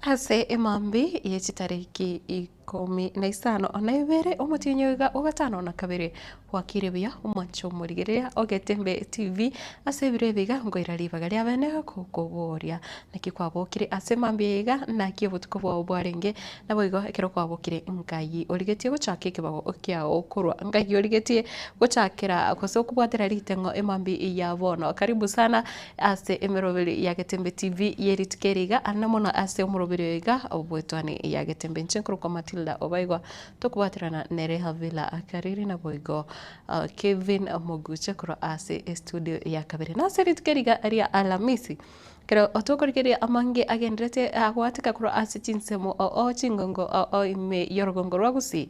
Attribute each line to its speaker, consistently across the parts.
Speaker 1: Ase emambi yechitariki ikumi na isano na ibere omotinyoiga ogatano na kabere wakire buya omwancho omorigereria ogetembe TV ase ebiro ebiga ngoira ribaga ria bene kokoboria naki kwabokire ase emambi iga naki obotuko bwao bwarenge nabo igo ekero kwabokire ngai origetie gochaka ekebago kiao korwa ngai origetie gochakera gose okobwatera riteng'o emambi ya bono karibu sana ase emeroberi ya getembe TV yerituke riga ane mono ase omoroberi iga obwetwane ya getembe nchenkuru kwa Matilda obaigwa tokubwaterana nere Havila akariri na boigo Kevin Moguche kuro ase studio ya kabere nase rituke riga ria Alamisi kero otokorigeria amange agenderete agwatika kuro ase chinsemo o chingongo o ime yorogongo rwagusi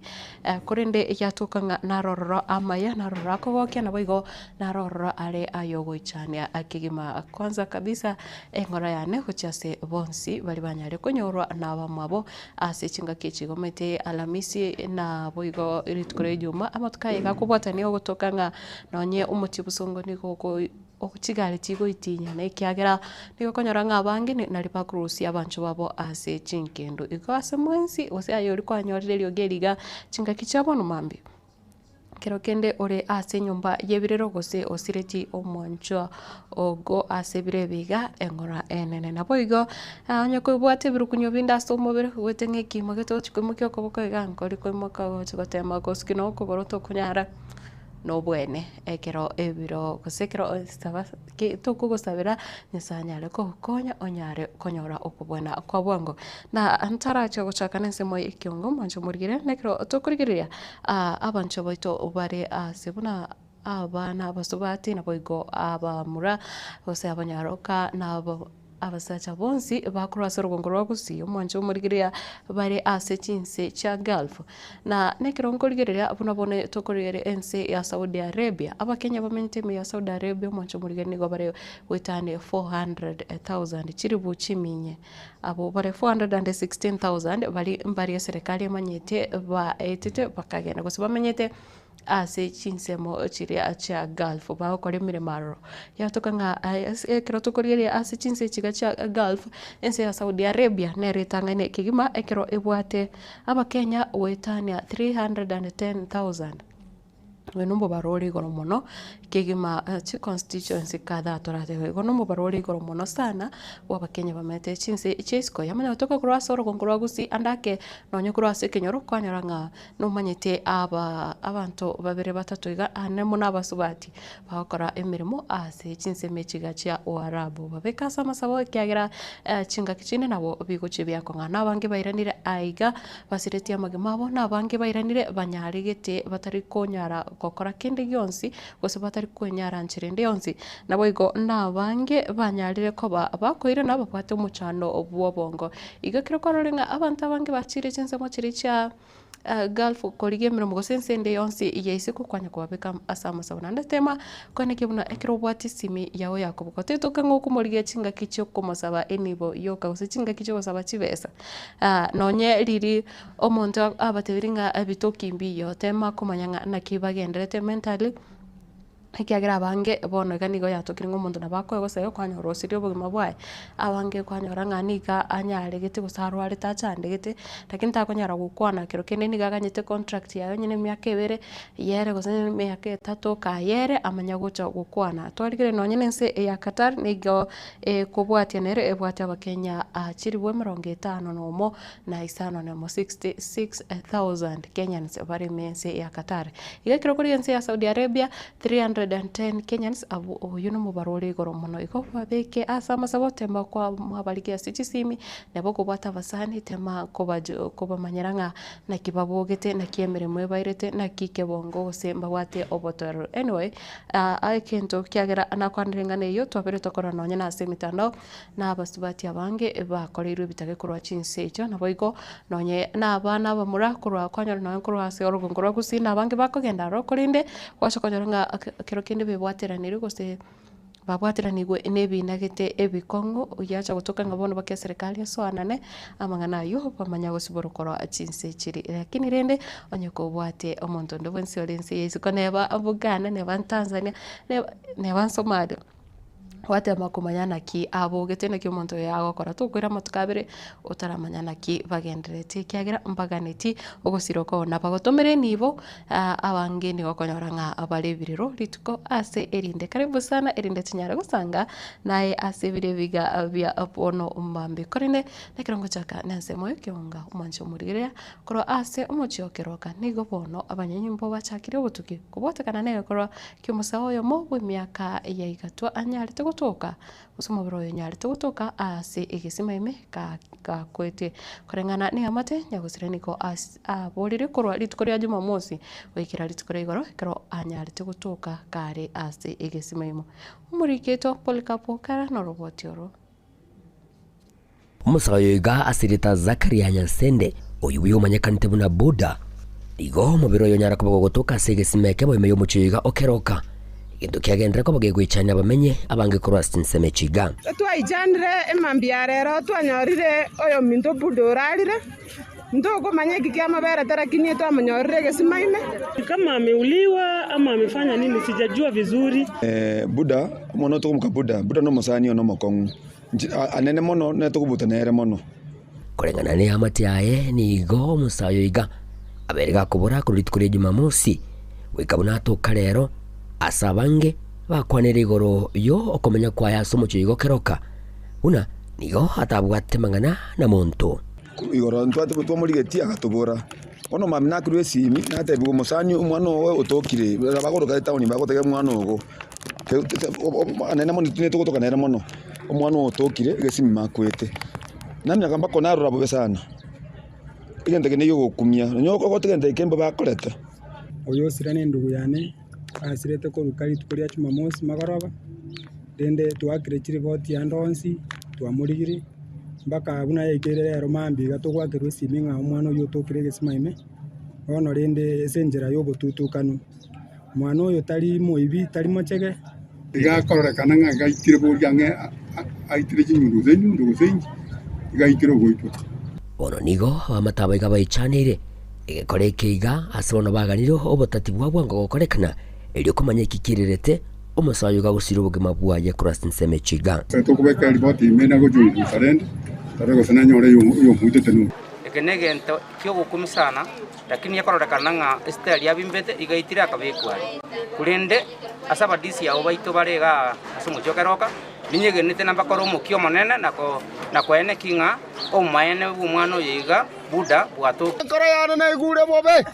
Speaker 1: kurende yatokanga narororo amaya narororo akogokia na boigo narororo are ayogoichania akigima kwanza kabisa engora yane gochase bonsi bali banyare konyorwa na bamabo ase chinga kichigomete Alamisi na boigo ritukore juma amatuka yega kubwatania gotokanga nonye umuti busongo niko okchigare chigoitinya na ekiagera nigo konyora ng'a abange nari bakurusia abancho babo ase chinkendo igo ase mwensi ose ayori kwanyorire riogeriga chingaki chiabono mambi kero kende ore ase nyumba yebirero gose osireti omwancho ogo ase birebiga engora enene nabo igo onye koibwate birukunyo binde ase omobere gwete ng'ekimo getochikoimokia okoboko iga nkori koimoka gocha gotema gosikino okoboro tokonyara nobwene ekero ebiro gose ekero saba tokogosabera nyasaye anyare kogokonya onyare konyora okobwena kwa bwango na ntaracha gochaka na ensemo ekiongo mwancho morigere nekero tokorigereria abancho baito bare ase buna abana abasobati nabo igo abamura gose abanyaroka nabo abasacha bonsi bakorwa ase orugongo rwa gusii omwancho omorigereria bare ase chinse chia Gulf na nekero nkorigereria buna bone tokorigeria ense ya Saudi Arabia abakenya bamenyete ime ya Saudi Arabia omwancho omorigereria nigo bare goetane 400,000 chiribu chiminye abo bare 416,000 bari mbari ya serikali emanyete baetete bakagenda gose bamenyete ase chinsemo chiria chia Gulf bagokora emiremo aroro yatoka ng'a ekero tokorigereria ase chinse chiga chia Gulf ense ya Saudi Arabia nere etang'aine ekegima ekero ebwate abakenya goetania 310,000 oyo na omobaro ore igoro mono kegima chiconstituency kadhaa torateba igo na omobaro ore igoro mono sana bwa abakenya bamete chinse chia isiko yamanya gotoka korwa ase orugongo rwa gusii andake nonye korwa ase ekenyoro kwanyora ng'a nomanyete abanto babere batato iga ane muna abasubati bagokora emeremo ase chinsemo echiga chia Uarabu babeka ase amasabo ekiagera chingaki chinde nabo bigochia biakong'a na abange bairanire aiga basireti amagemo abo na abange bairanire banyaregete batari konyara gokora kende gionsi gose batari kwenyara nchera ende yonsi nabo igo na abange banyarire koba bakoire nabo bwate omochano obwo bongo igo kero kwarore ng'a abanto abange bachire chinsemo chiria chia Gulf korigia emeremo gose ense ende yonsi yaise kokwanya kwabeka ase amasabo naende tema kwaneke buna ekero obwati esimi yago yakoboko tetoka ng'a okomorigia chingaki chiokomosaba enibo yoka gose chingaki chiogosaba chibesa nonye riri omonto abatebirie ng'a bitoki mbiyo tema komanya ng'a naki bagenderete mentally ekiagera abange bono iga nigo yatokire ng'a omonto nabo akoegosaya kwanyora osirie obogima bwaye abange kwanyora ng'a niga anyaregete gose arwarete achandegete lakini takonyara gokwana kero kende niga aganyete contract yaye onye na emiaka ebere yere gose emiaka etato kayere amanya gocha gokwana twarigereria nonye na ense ya Qatar nigo ekobwatia nere ebwate abakenya chiribu 51 na isano na 66,000 Kenyans bare ense ya Qatar iga ekero kori ense ya Saudi Arabia 310 Kenyans abo oyo no mobaro ore igoro mono igo babeke ase amasabo tema kwa mwabariki ase chisimi nabo kobwata abasani tema kobamanyera ng'a naki babogete naki emeremo ebairete naki kebongo gose mbabwate obotoro anyway ekento kiagera nakwanire ng'ana eyo twabere tokora nonye na ase emitandao na abasubati abange bakoreirwe ebitage korwa chinse echo nabo igo nonye na abana abamura korwa kwanyora nonye korwa ase orugongo rwa gusii na abange bakogenda aro korende gwacha konyora ng'a kero kende bebwateranire gose babwateraniwe nebinagete ebikong'o yacha gotoka ng'a bono bake serikali esoanane amang'ana aywo bamanya gosiborokora chinse chiri lakini rende onye kobwate omonto ndo bwensi ore ense yaisiko neba Buganda neba Tanzania neba Somalia watema kumanyana ki abugete na kiomonto yago kora tukwira matukabire utaramanyana ki bagenderete kiagira mbaganeti ogosiroko na bagotomere nibo abange ni gokonyora abarebiriro rituko ase erinde karibu sana erinde tinyara gusanga naye ase birebiga bya apono umambe korine nekirongo chaka nanse moyo kionga umancho murigiria koro ase umuchiokeroka nigo bono abanyanyimbo bachakire obutuki kubotekana nayo koro kiomusao yo mo bwemiaka ya igatwa anyari toka usoma bro nyari toka ase igisima ime ka kwete korengana ni amate nyagusire niko aborire korwa ritukoria Jumamosi wikira ritukoria igoro kero anyari toka kare ase igisima imo umuriketo polikapo kara no robotioro
Speaker 2: umusayoiga asirita Zakaria Nyansende uyu wiumanyekanite buna Buda igo mubiro yonyara kubago gutuka ase igisima kebo ime yomuchiga okeroka Gintu kiagendera ko bagegwichanya bamenye abange korwa sinseme chiga.
Speaker 3: Twaichanire emambia rero twanyorire oyo minto budorarire. Ndoko manyeki kia mabera tarakini twamanyorire gesimaime.
Speaker 4: Kama ameuliwa ama amefanya nini sijajua vizuri.
Speaker 5: Buda mono to muka Buda no musani ono mokong. Anene mono ne to kubutanere mono.
Speaker 2: Korengana ne amati aye ni igo musayo iga. Aberega kubura kuritikurie Jumamosi. Wikabuna to karero asabange bakwanira igoro yo okomenya kwa yaso mucyo igokeroka una nigo atabwate mangana na muntu
Speaker 5: igoro ntwate twamurigeti agatubura ono mamina kuri esimi nate bigo musanyu umwana we utokire bagoroka town bagotege mwana ugo anene moni tine tugotoka nere mono umwana utokire gesimi makwete namya kamba konarura bobe sana igende gene yo gukumia nyoko gotegende kembe bakoreta
Speaker 6: oyo sirane ndugu yane asirete ko rukari tukoria Jumamosi magoroba dende twakire chiriboti yandonsi twamurigiri mbaka abuna yekere rero mambi gatogwakirwe siminga umwana uyu tokire gesimaime ono rende esenjera yo botutukanu mwana uyu tari moibi tari mochege
Speaker 7: igakorora kananga gaitire boryange aitire chinyundu zenji igaitire goitwa
Speaker 2: ono nigo amataba igabaicanire igekoreke iga asono baganiro obotati bwabwa ngo gokorekana elio komanya kikirerete umusayo gagusira ubugema bwaye Krustin Semechiga
Speaker 7: tokubeka riboti imena go jungu sarende tarego sana nyore yo muite nu
Speaker 8: ekenegento kyo gukumisana lakini yakororeka nga style yabimbete igaitira akabekwa kulende asaba disi ya obaito barega asumu chokeroka binyegenete nambakoro mukyo monene nako ene kinga omaene bumwano yiga Buda bwato
Speaker 9: kora yana na igure bobe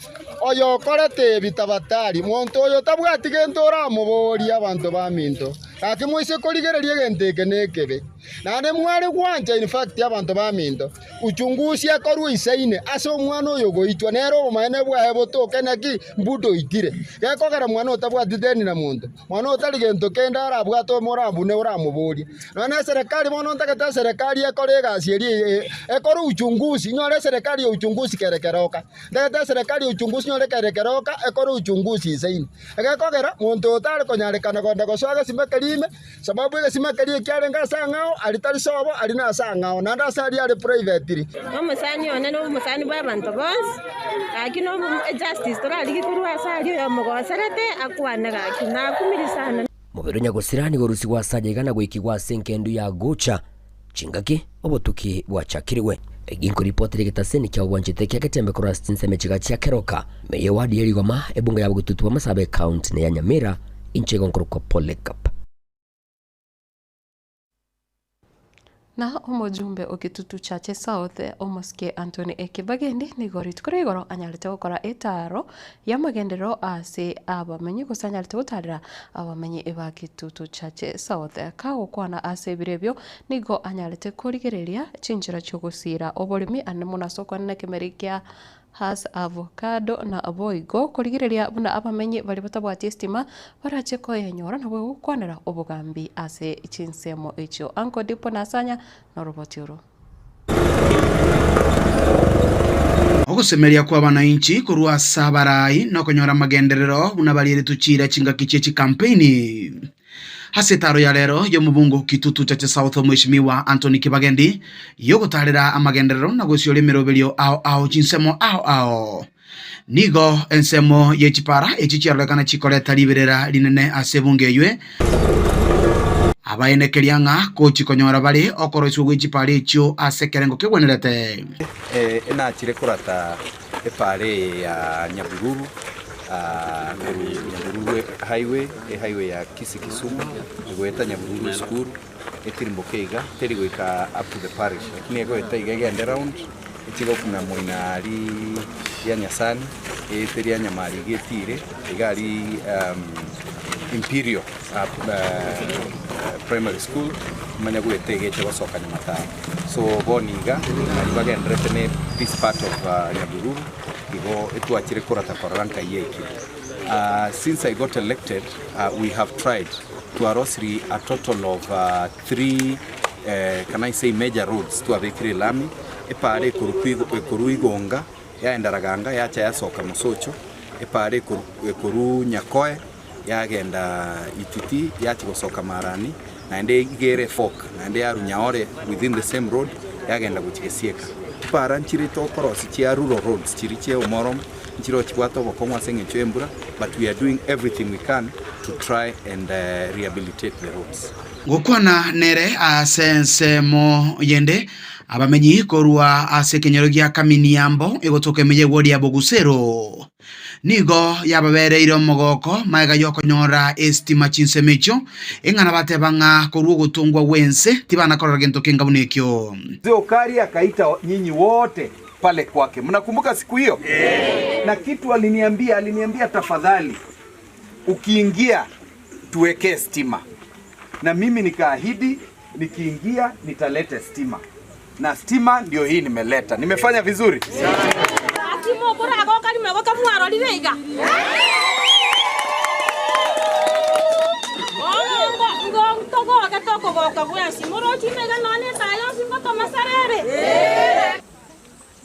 Speaker 9: oyo korete bitabatari muntu oyo tabwati gento ramubori abantu baminto ati mwise koligererie genteke nekebe nane mware gwanja in fact abantu baminto uchunguzi akorwa isaine ase omwana oyo goitwa nero omaene bwa botoke naki mbuto itire yakogera mwana otabwati deni na muntu mwana otari gento kenda arabwato morabune oramubori nane serikali mono ntakata serikali ekorega asieri ekoro uchunguzi nyore serikali uchunguzi kerekeroka ndete serikali uchunguzi nyore kerekeroka ekoro uchunguzi isaini ekakogera muntu otari konyarekana konda goswaga simekelime sababu ile simekelie kyarenga sangao alitari sobo alina sangao nanda sali ali privately
Speaker 10: omusani one no musani bwa bantu bos akino justice torali kikurwa sali yo mugoserete akwana gakina kumirisana
Speaker 2: mubiro nyagosirani gorusi gwasaje igana gwikigwa senkendu ya gucha chingaki obotuki bwachakiriwe eginko ripoti rigitaseni kya wanjite kya ketembe Krustin Semechiga kya keroka meye wadi yerigoma ebunga ya bugututu bamasabe account ne ya Nyamira inchego nkruko Polycarp
Speaker 1: na omojumbe okitutu chache South omoske Anthony Ekibagendi nigorit kurigoro anyalite gukora etaro yamagendero ase abamenyi gusanyalite gutarira abamenyi ebakitutu chache South kago kwana ase birebyo nigo anyalite kurigereria chinjira cyo gusira obolimi ane munasoko na kemerikia has avocado na aboigo kurigireria buna abamenyi bari batabwati estima barache ko yenyora nabwe gukwanira obugambi ase chinsemo echo anko dipo nasanya na robotioro
Speaker 11: ogusemeria kwa bananchi kurwa sabarai no konyora magenderero buna bari tuchira chingaki chechi campaign hasetaro ya lero yo mubungu kitutu chache South Mheshimiwa Anthony Kibagendi yogotarira amagenderero na gusio lemeroberio ao chinsemo ao nigo ensemo yechipara echichiarlekana chikoleta liberera linene asebunge ywe abaenekeria ng'a kochi konyora bari okoro isugwichi pare icho asekerengo kigwenerete
Speaker 12: enachire kurata epare ya Nyabururu Nyabururu highway ya Kisumu igweta Nyabururu school etirimbokiga teri gwika up to the parish lakini igweta igende round ikigo kuna moinari ya Nyasani eteri ya Nyamari getire igari Imperial primary school manya gwete geche basoka Nyamata so boniga bagendrete ne this part of Nyabururu igo etwachire kurata koranka yeki. Since I got elected, we have tried to arosri a total of 3 can I say major roads to abekire lami epare Kuruigonga ya Endaraganga yacha yasoka Musocho epare Kuru Nyakoe yagenda Ititi yachi gosoka Marani naende igere Fork naende ya Runyaore within the same road yagenda guchisieka para nchiri to cross chia rural roads chiri chia umorom nchiro chibwato bokongwa senge chembura but we are doing everything we can to try and rehabilitate the roads.
Speaker 11: Gukwana nere asense mo yende abamenyi korwa asekenyero gya Kaminiambo igotoke meje wodi ya Bogusero nigo yababereiro mogoko maiga yokonyora estima chinsemecho engana batebanga koruo gutungwa wense tibana korora gento kenga bunekyo
Speaker 12: Zeokari akaita nyinyi wote pale kwake. Mnakumbuka siku hiyo? Na kitu aliniambia tafadhali ukiingia tuweke stima. Na mimi nikaahidi nikiingia nitaleta stima. Na stima ndio hii nimeleta. Nimefanya vizuri?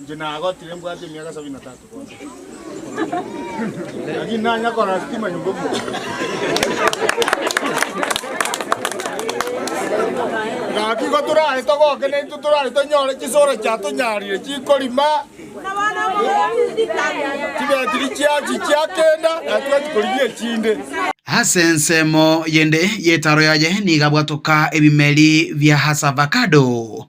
Speaker 9: Jina gotire mbwate miaka 73 lakini nanya kora stima nyumba na kigo turari togoke ne turari tonyore kisore cha tonyarire chikolima kibetiri chia kenda atwati koligie chinde
Speaker 11: Asensemo yende yetaro yaje nigabwatoka ebimeli vya hasavakado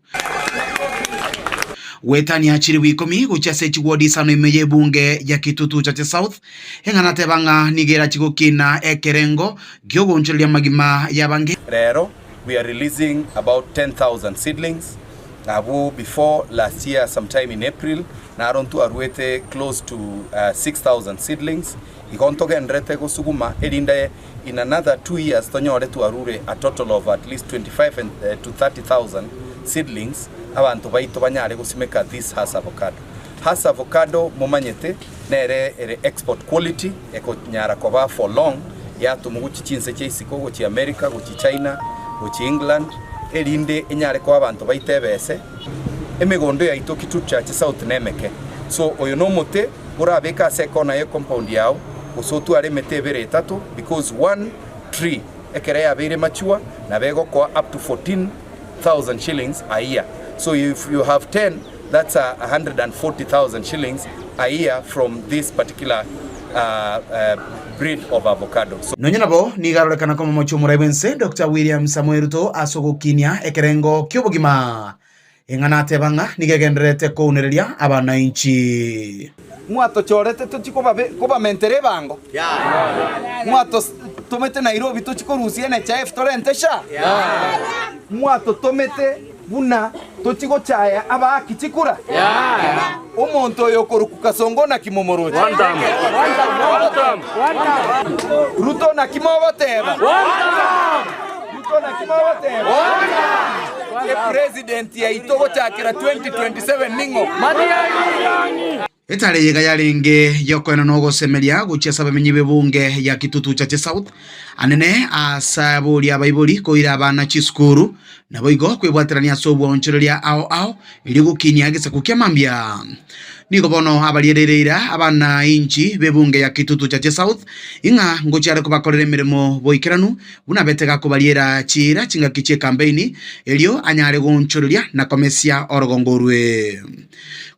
Speaker 11: wetani achiri wikomi guchase chigodi sano imeye bunge ya Kitutu Chache South engana tebanga nigera chigokina ekerengo gyogoncholia magima yabange
Speaker 12: rero we are releasing about 10,000 seedlings before last year sometime in April na arontu arwete close to 6,000 seedlings igontoge ndrete gusuguma elinde in another 2 years tonyore tu arure a total of at least 25 to 30,000 seedlings abantu baito banyare gusimeka this has avocado mumanyete nere export quality eko nyara koba for long yatu muguchi chinse cheisiko guchi America guchi China guchi England elinde enyare ko abantu baitebese emegondo ya ito Kitutu Chache South nemeke so oyo no mote urabeka sekona ye compound yao usotu are metebere tatu because one tree ekere ya bere machua na bego kwa up to 14,000 shillings a year. So if you have 10, that's 140,000 shillings a year from this particular breed of avocado. So
Speaker 11: nonyinabo nigarolekana kama mochumura ibense Dr. William Samuel Ruto asogokinia ekerengo kyobugima engana tebanga nigegenderete kounereria abana inchi
Speaker 12: mwato chorete tuchiko kuba mentere bango mwato tomete Nairobi tuchikorusie NHIF torentesha mwato tomete buna tochigo chaya aba kichikura omonto yokoruku kasongo na kimomoroji one time Ruto na kimoboteba Ruto na kimoboteba president ya itogo chakira 2027 ningo
Speaker 11: etale yega yalinge yokwena nogo semelia guchesa bamenyi bebunge ya Kitutu Chache South anene asabuli abaibuli koira abana chiskuru nabo igo kwebwaterania sobwa onchereria ao ili gukinia gese kukyamambia nigo bono abaliereira abana inchi bebunge ya Kitutu Chache South inga ngochare kubakorera emirimo boikiranu buna betega kubaliera chira chinga kiche campaign elio anyare gonchoreria na komesia orogongorwe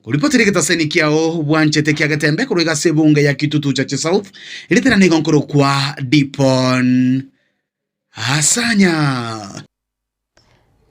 Speaker 11: kulipotiri kitaseni kiao bwanchete kia getembe kuruiga sebunge ya Kitutu Chache South ilitera nigonkoro kwa Dipon asanya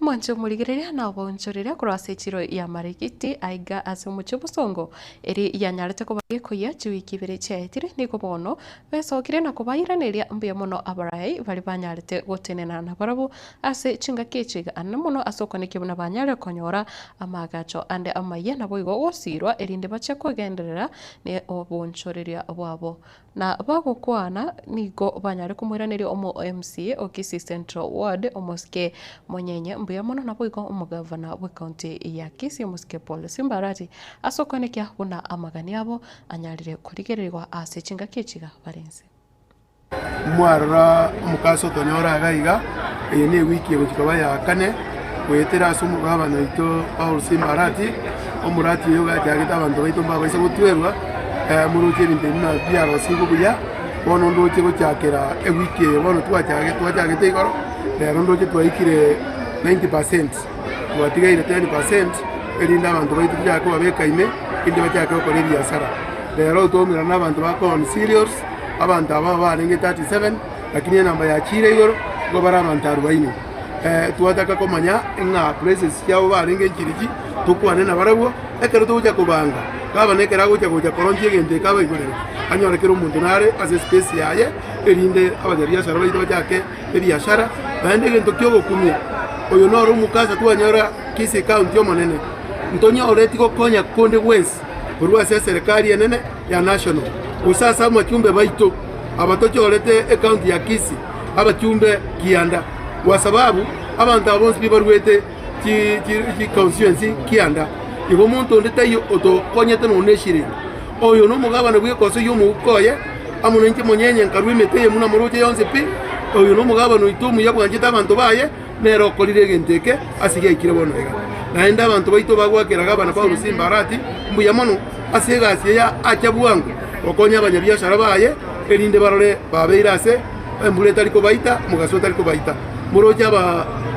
Speaker 1: Mwancho murigereria na bonchorera kurase chiro ya marikiti aiga ase mucho busongo eri yanyarete kubage kuya chiwiki bere chaitire niko bono besokire na kubairaniria mbuya muno abarai bali banyarete gotenena na barabu ase chinga kechiga anna muno asokoneke buna banyare konyora amagacho ande amaye na boigo gosirwa erinde bache kugenderera ne obonchoreria bwabo na bagukwana nigo banyare kumwiraniria omo MCA Okisi Central Ward omoske monyenye mbuya muno na boigo omugavana we county ya Kisii omoske Paul Simbarati asokonekia buna amagani abo anyarire kurigererwa ase chinga kechiga barenze
Speaker 13: mwarora omukaso tonyora agaiga ne wiki egokikaba ya kane gwetera ase omugabana oito Paul Simbarati omurati oyo gachagete abanto baito mbabaise gotwerwa muruche ebinto bina biarosi gobuya bono ndoche gochakera ewiki bono twachagete igoro rero ndoche twaikire 90% twatigaire 10% erinda abantu baito byako babekaime indi bachake gukora ebiasara rero tomira n'abantu bakon serious abantu aba barenge 37 lakini namba ya chire igoro go bara abantu 40 twataka komanya nga places yao barenge chiriji tukwane na barabwo ekero tuja kubanga kaba nekera gocha koronji egente kaba igorere anyorekera omuntu nare ase space yaye erinde ababiashara baito bachake ebiashara bande gento kyogokumia oyo noro mukaza twanyora Kisii county omonene ntonya oreti gokonya konde west urwa ase serikali enene ya national usasa machumbe baito abatocho orete account ya Kisii abachumbe kianda kwa sababu abantu abonsi bibarwete ki constituency kianda ibo muntu ndetayo otokonyete noneshire oyo no mugabana bwe koso yo mukoye amunenke monyenye nkarwimete muna muroje yonse pi oyo no mugabana itumu yabwanjita abantu baye nero kolire genteke asige ikire bonega naenda abantu baito bagwakera gabana Paul Simbarati mbuya mono asega asiya achabuangu okonya abanyabiashara baye erinde barore babeira ase embule taliko baita mugaso taliko baita muroje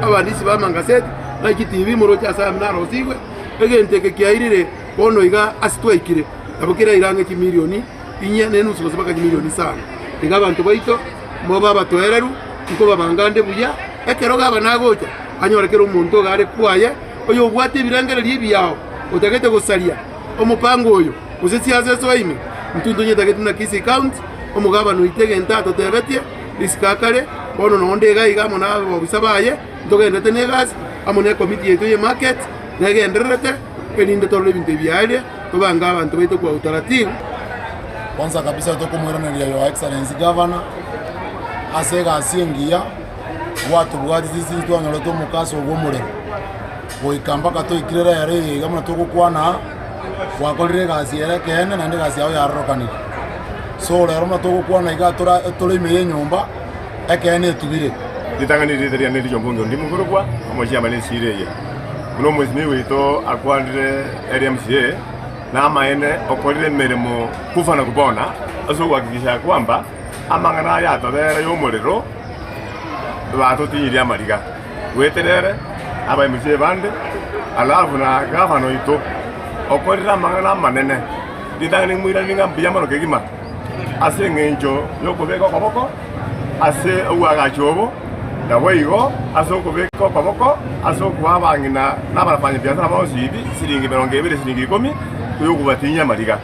Speaker 13: abandisi bamangaset na TV muroje asa mnaro sigwe egenteke kiairire bono iga asitwaikire abukira irange ki milioni inya nenu sokoze baka milioni sana iga abantu baito moba batoereru nko babangande buya ekero gaba nagocha anyorekera omuntu gare kwaye oyo bwate birangererie byao utagete gosaria omupango oyo usesiaze soime mtundu nyetagete na Kisii county omugaba no itege ntato tebetie iskakare bono nonde gaiga mona bobisabaye ndogendete negas amone committee yetu ye market negenderete elinde tolo ebintu byale tobanga abantu baito kwa utaratibu.
Speaker 14: Kwanza kabisa tokumwiraniria your excellency governor asega asingia watu bwati sisi twanyora to mukaso gomure goikamba kato ikirera yare gamuna tokukwana wakolire gasi yare kene nande gasi yao yarrokanire so lero na tokukwana igatora tole imeye nyumba ekene tubire
Speaker 15: ditangani ditheria ne dijombo ndi mugurugwa omoji amane sireye uno mwezi wito akwandire RMCA na maene okolire meremo kufana kubona aso wakikisha kwamba amangana ya todera yomuriro batutiria amariga weterere aba MCA bande alafu na gavana ito okorira amangana manene ditangani mwiraninga mbiyamano kegima ase ngenjo yokubeka kwaboko ase uwagachobo na weigo asokubeka kwaboko asokwabangina n'abarafanya biashara bawosidi siringi 20 siringi 10 kuyokubatinya mariga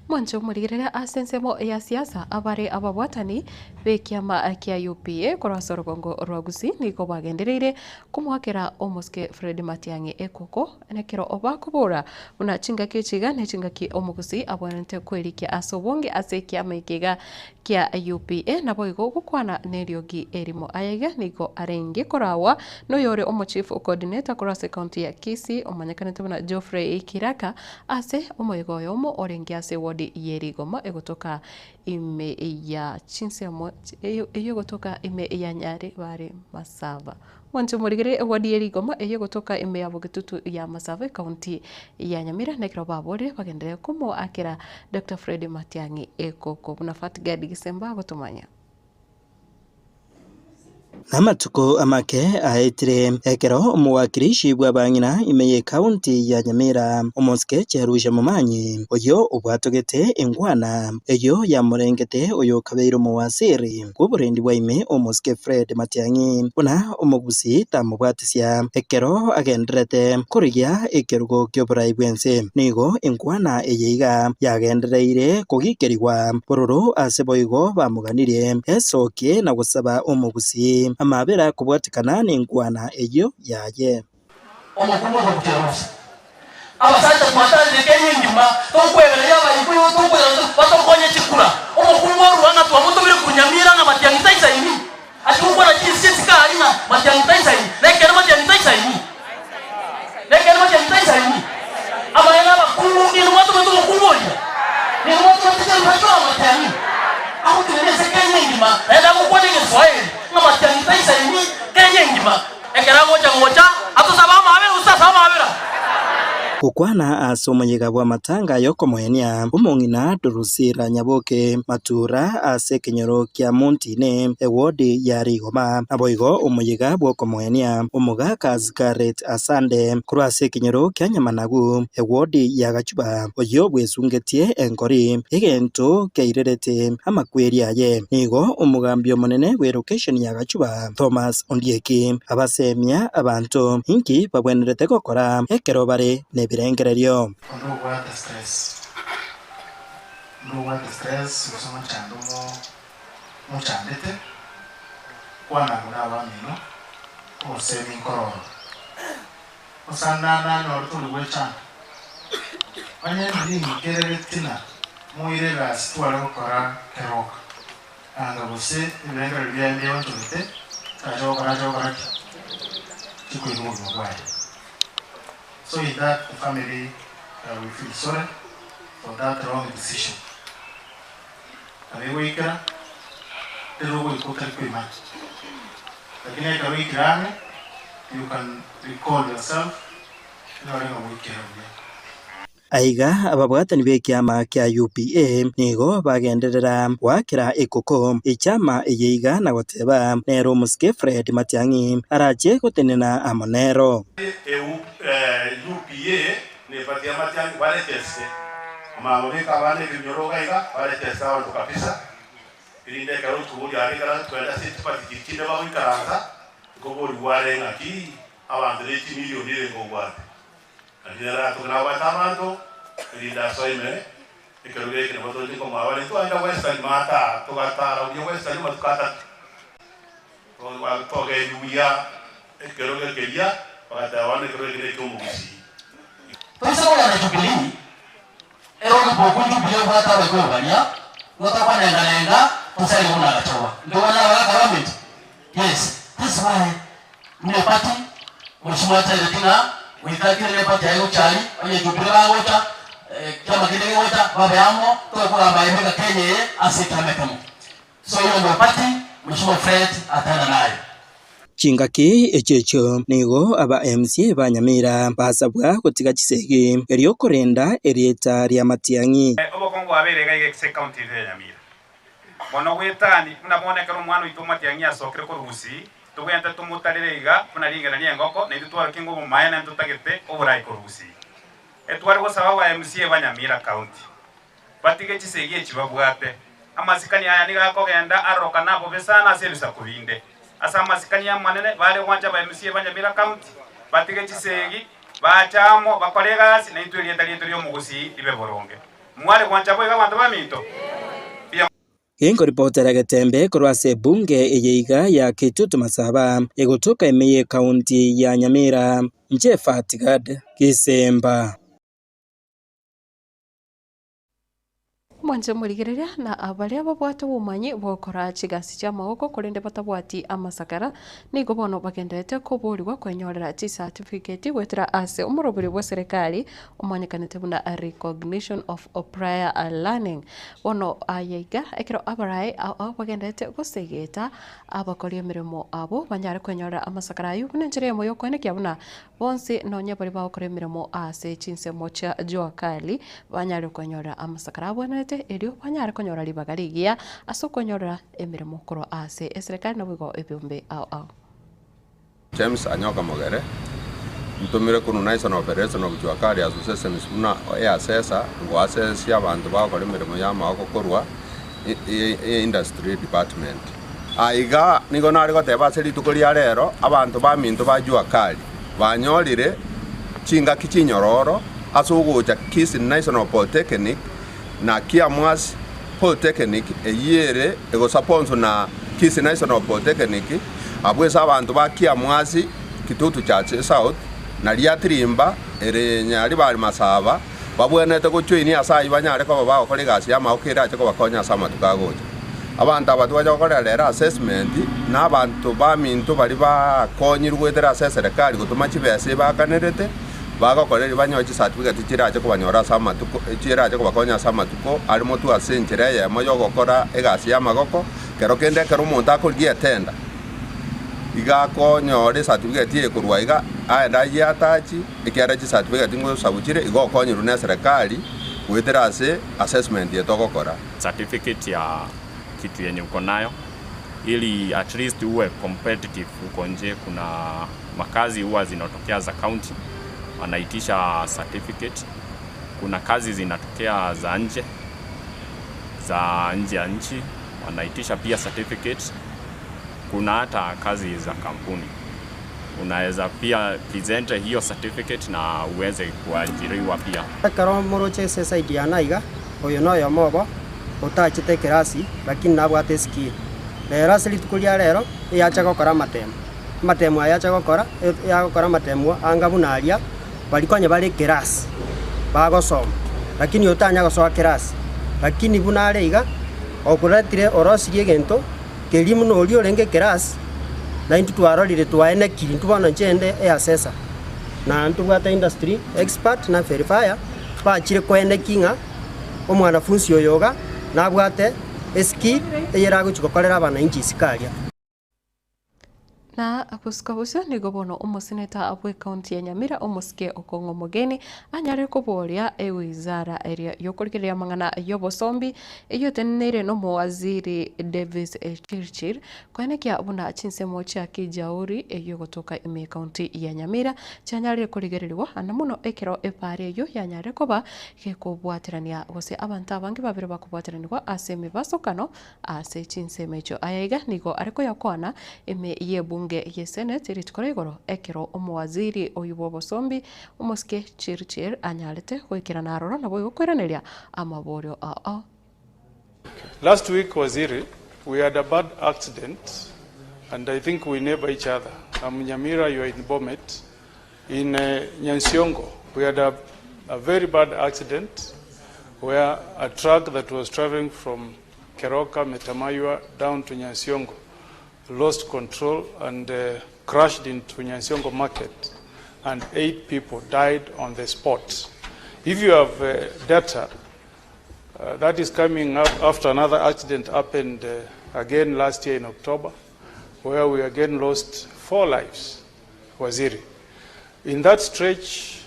Speaker 1: Mwancho murigerera asensemo ya siasa abare ababwatani bekiama kia UPA korasa rugongo rwa Gusii niko bagendereire kumwakera omoske Fred Matiang'i ekoko nekero obakubura una chinga kechiga ne chinga ki omugusi abwanete kwerikia asobonge asekia maikiga kia UPA na boigo gukwana neriogi erimo ayega niko arenge korawa no yore omo chief coordinator korasa county ya Kisii omanyakanete buna Geoffrey Kiraka ase omoigo yomo orenge ase wodi yerigoma egotoka ime ya chinsemo eyogotoka ime ya Nyari bare Masava Mwancho murigere wadi yerigoma eyogotoka ime ya Bugitutu ya Masava county ya Nyamira nekero babore bagendere kumo akira Dr. Fred Matiang'i ekoko buna Fatgadi Gisemba gotumanya
Speaker 16: Namatuko amake aitire ekero umuwakirishi bwa bangina imeye county ya Nyamira omoske cherusha mumanyi oyo obwatogete engwana eyo yamurengete oyo kabeiro muwasiri kuburendi bwaime omoske Fred Matiang'i buna omugusi tamubwatisya ekero agenderete kurigia ekerugo kyoburai bwense nigo engwana eyeiga yagendereire kugikeriwa bororo aseboigo bamuganirie esokie na gusaba omugusi amabera kubwatikana n'engwana eyo yaye
Speaker 17: omukungu okuterusa abasajja twatandika enyingima tokwebera yabayikuyo tokwera batokonye kikula omukungu olwana twamutubire ku Nyamira nga Matiang'i taisaini ati ukora kisika alina Matiang'i taisaini lekera Matiang'i taisaini abayana bakulu ni watu wetu mukungoja ni watu wetu tunajua Matiang'i au tunaweza Kenya ngima enda kukwani Kiswahili na Matiang'i taisaini Kenya ngima ekera moja atusaba mabera usasa mabera
Speaker 16: kukwana asomoyega bwa matanga yokomoenia umongina Durusira Nyaboke matura ase kenyoro kya Montine ewodi ya Rigoma aboigo umuyega bwa komoenia umuga Kazikaret Asande kurase kenyoro kya Nyamanagu ewodi ya Gachuba oyo bwesungetie enkori egento keirerete amakweri aye nigo umugambyo monene we location ya Gachuba Thomas Ondieki abasemia abantu inki babwenerete gukora ekero bare birengereryo
Speaker 18: no stress usoma chando mo chandete kwana nguna bamino o semi kororo osana na no tulu wecha anye ndi kerere tina muire la situara okora keroka anga bose birengereryo byande ontute tajo chikuiru mugwaye. So in that, the family will feel sorry for that wrong decision. You can recall yourself.
Speaker 16: aiga ababwatani bekiama kya UPA nigo bagenderera wakira ekoko ichama eyeiga na goteba nero muske Fred Matiang'i araje gotenena amonero
Speaker 19: UPA ne patia Matiang'i wale teste maulika wale vinyoroga iga wale testa watu kabisa ilinde karo tubuli arikara twenda sitipati kinde bawo ikaranga gobori wale ngaki awandire milioni ile ngobwate Adira tukana watamanto linda soime ikaruge kina botoji ko mawali to anda western mata to gata ro western matukata to wa to ge duya ikaruge kelia wakata wane ikaruge kile kumugusi
Speaker 17: pesa wala na jubilini ero ko bokunju bile bata ba ko bania ngota kwa nenga tusali una gachowa ndio wana wa government. Yes, that's why mne party mheshimiwa Taitina wikakire pati ayo chali onye jupira ngota kama kile ngota baba yamo to kwa baimeka Kenya asitamekamo so hiyo ndio pati mheshimiwa Fred atana nayo
Speaker 16: chingaki echecho nigo aba MCA banyamira basabwa gutiga kisege eryo korenda erieta rya Matiang'i
Speaker 8: obokongo aberega igekise county ya Nyamira mono gwetani munaboneka rumwana itu Matiang'i asokere ko rusi tugenda tumutarerega munaringana ni engoko ne tutwara kingo mu mayana tutagete oburai ko rusi etwara go sababu MCA banyamira county batige kisege kibabwate amasikani aya ni gakogenda aroka nabo besana service kubinde asa masikani ya manene bale wanja ba MCA banyamira county batige kisege bachamo bakolega na itwirienda lyo mugusi libe boronge mwale wanja boga bantu baminto
Speaker 16: Ingo reportera Gatembe kurwase bunge eyeiga ya Kitutu Masaba egotoka emeye county ya Nyamira nje Fatigad Kisemba
Speaker 1: mwanje murigereria na abaria babwate bumanyi bokora chigasi cha magoko kurinde batabwati amasakara nigo bono bagendete kuburirwa kwenyorera certificate gwetera ase umuroburi bwa serikali umanyekanete buna a recognition of a prior learning bono ayega ekero abarai bagendete gusegeta abakori emirimo abo banyare kwenyorera amasakara ayu bunenjere moyo kwene kyabuna bonse nonya bari bakora emirimo ase chinsemo cha jua kali banyare kwenyorera amasakara abonete bwate elio banyare konyora libagarigia aso konyora emirimo koro ase serikali na bwigo ebyombe ao
Speaker 20: James Anyoka Mogere ntumire kuno national operation of Juakali association suna ya sesa ngo assess y'abantu bakora imirimo y'amaboko korwa industry department aiga nigo nari goteba seri tukoria rero abantu baminto ba Juakali banyorire chinga kichinyororo asuguja Kisi National Polytechnic na Kiamwas Polytechnic eyere ego sponsor na Kisi National Polytechnic abwesa abantu ba Kiamwasi Kitutu Church South na liatrimba ere nyari bari masaba babwenete gochwini asayi banyare ko baba ko legasi ya maokera cyo bakonya sama tukagoje abantu abatu baje gukora rera assessment na abantu baminto bari bakonyirwetera serikali gutuma kibese bakanerete bagakorera banyoje certificate kiraje ko banyora sama tuko kiraje ko bakonya sama tuko arimo tu asenjere ya moyo gukora egasi ya magoko kero kende kero umuntu akogiye tenda igako nyore certificate ye kurwa iga aenda yatachi ikiara chi certificate ngo sabukire igo konyiru na serikali wetera ase assessment ye tokokora
Speaker 21: certificate ya kitu yenye uko nayo ili at least uwe competitive uko nje. Kuna makazi huwa zinatokea za county wanaitisha certificate, kuna kazi zinatokea za nje ya nchi wanaitisha pia certificate, kuna hata kazi za kampuni unaweza pia present hiyo certificate na uweze kuajiriwa pia.
Speaker 22: Karo moroche society anaiga oyo no yo mobo utachite kirasi lakini nabwate skill rero sili tukulia rero yacha gukora matemu ayacha gukora ya gukora matemu angabunaria balikonya bali kirasi bagosoma lakini utanya gosoa kirasi lakini bunare iga okuratire orosirie gento kelimu no olio lenge kirasi na intu twarorire twaene kiri tubona chende assessor na ntubwata industry expert na verifier bachire kwene kinga omwanafunzi oyoga nabwate skill eyera guchikokorera abana inji sikaria
Speaker 1: na apuska busyo nigo bono umuseneta abwe county ya Nyamira omusike okongo mogeni anyare kuboria ewizara area yokurikira mangana yobosombi eyotenere no muwaziri Davis Chirchir kwanekya abuna chinsemo cha kijauri eyogotoka ime county ya Nyamira chanyare kurigererwa anamuno ekero epare yo yanyare koba kekobwatirania gose abantu abange babire bakubwatiranirwa aseme basokano ase chinsemecho ayaga nigo ariko yakwana ime yebu ye Senate iritkora igoro ekero omuwaziri oyubo bosombi omuske Chirchir anyalete kwikira naroro nabo yokwereneria amaborio ao.
Speaker 23: Last week Waziri, we had a bad accident and I think we neighbor each other. Nyamira, you are in Bomet. In Nyansiongo, we had a very bad accident where a truck that was traveling from Keroka, Metamayua down to Nyansiongo lost control and crashed into Nyansiongo market and 8 people died on the spot. If you have data, that is coming up after another accident happened again last year in October, where we again lost 4 lives, Waziri. In that stretch,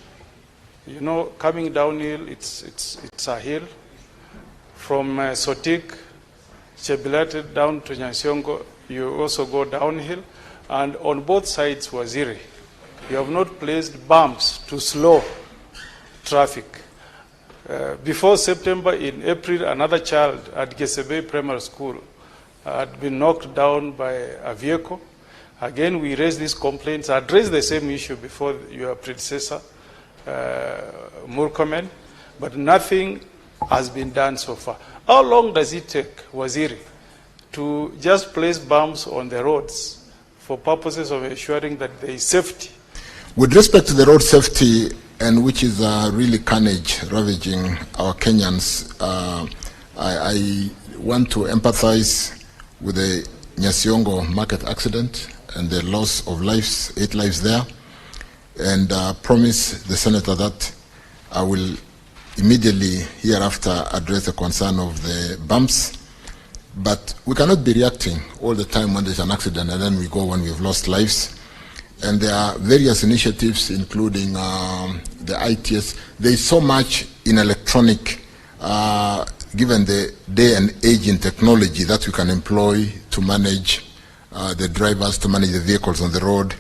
Speaker 23: you know, coming downhill, it's a hill. From Sotik, Chebilate down to Nyansiongo, you also go downhill, and on both sides Waziri, you have not placed bumps to slow traffic. Before September, in April, another child at Gesebe Primary School had been knocked down by a vehicle. Again, we raised these complaints, addressed the same issue before your predecessor, Murkomen, but nothing has been done so far. How long does it take, Waziri, to just place bumps on the roads for purposes of ensuring that there is safety?
Speaker 14: With respect to the road safety, and which is really carnage ravaging our Kenyans, I want to empathize with the Nyasiongo market accident and the loss of lives, 8 lives there, and promise the Senator that I will immediately hereafter address the concern of the bumps. But we cannot be reacting all the time when there's an accident and then we go when we've lost lives. And there are various initiatives, including the ITS. There is so much in electronic given the day and age in technology that we can employ to manage the drivers, to manage the vehicles on the road.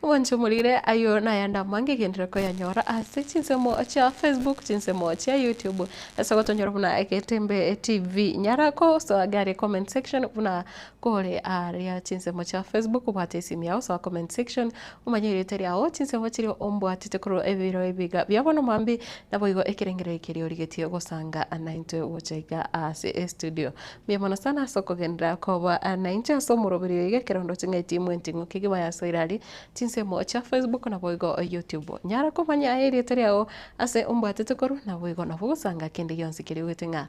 Speaker 1: Wancho mulire ayo na yanda mange gendera ko yanyora ase chinsemo cha Facebook, chinsemo cha YouTube. Asa gotonyora buna eketembe TV nyarako so agari comment section buna kole area chinsemo cha Facebook ubate simya so comment section umanyire teri aho chinsemo chiri ombo atitekuro ebiro ebiga byabono mambi naboigo ekerengere ekiri rigetio gosanga anainte wochaiga ase studio. Byabono sana soko gendera ko ba anainte so murobiri ekerondo chingeti mwentingo kigiba ya soirali semo cha Facebook na boigo YouTube nyara ko manya eri teriao ase umbate koru na boigo na bugusanga kende yonsi kiri wetinga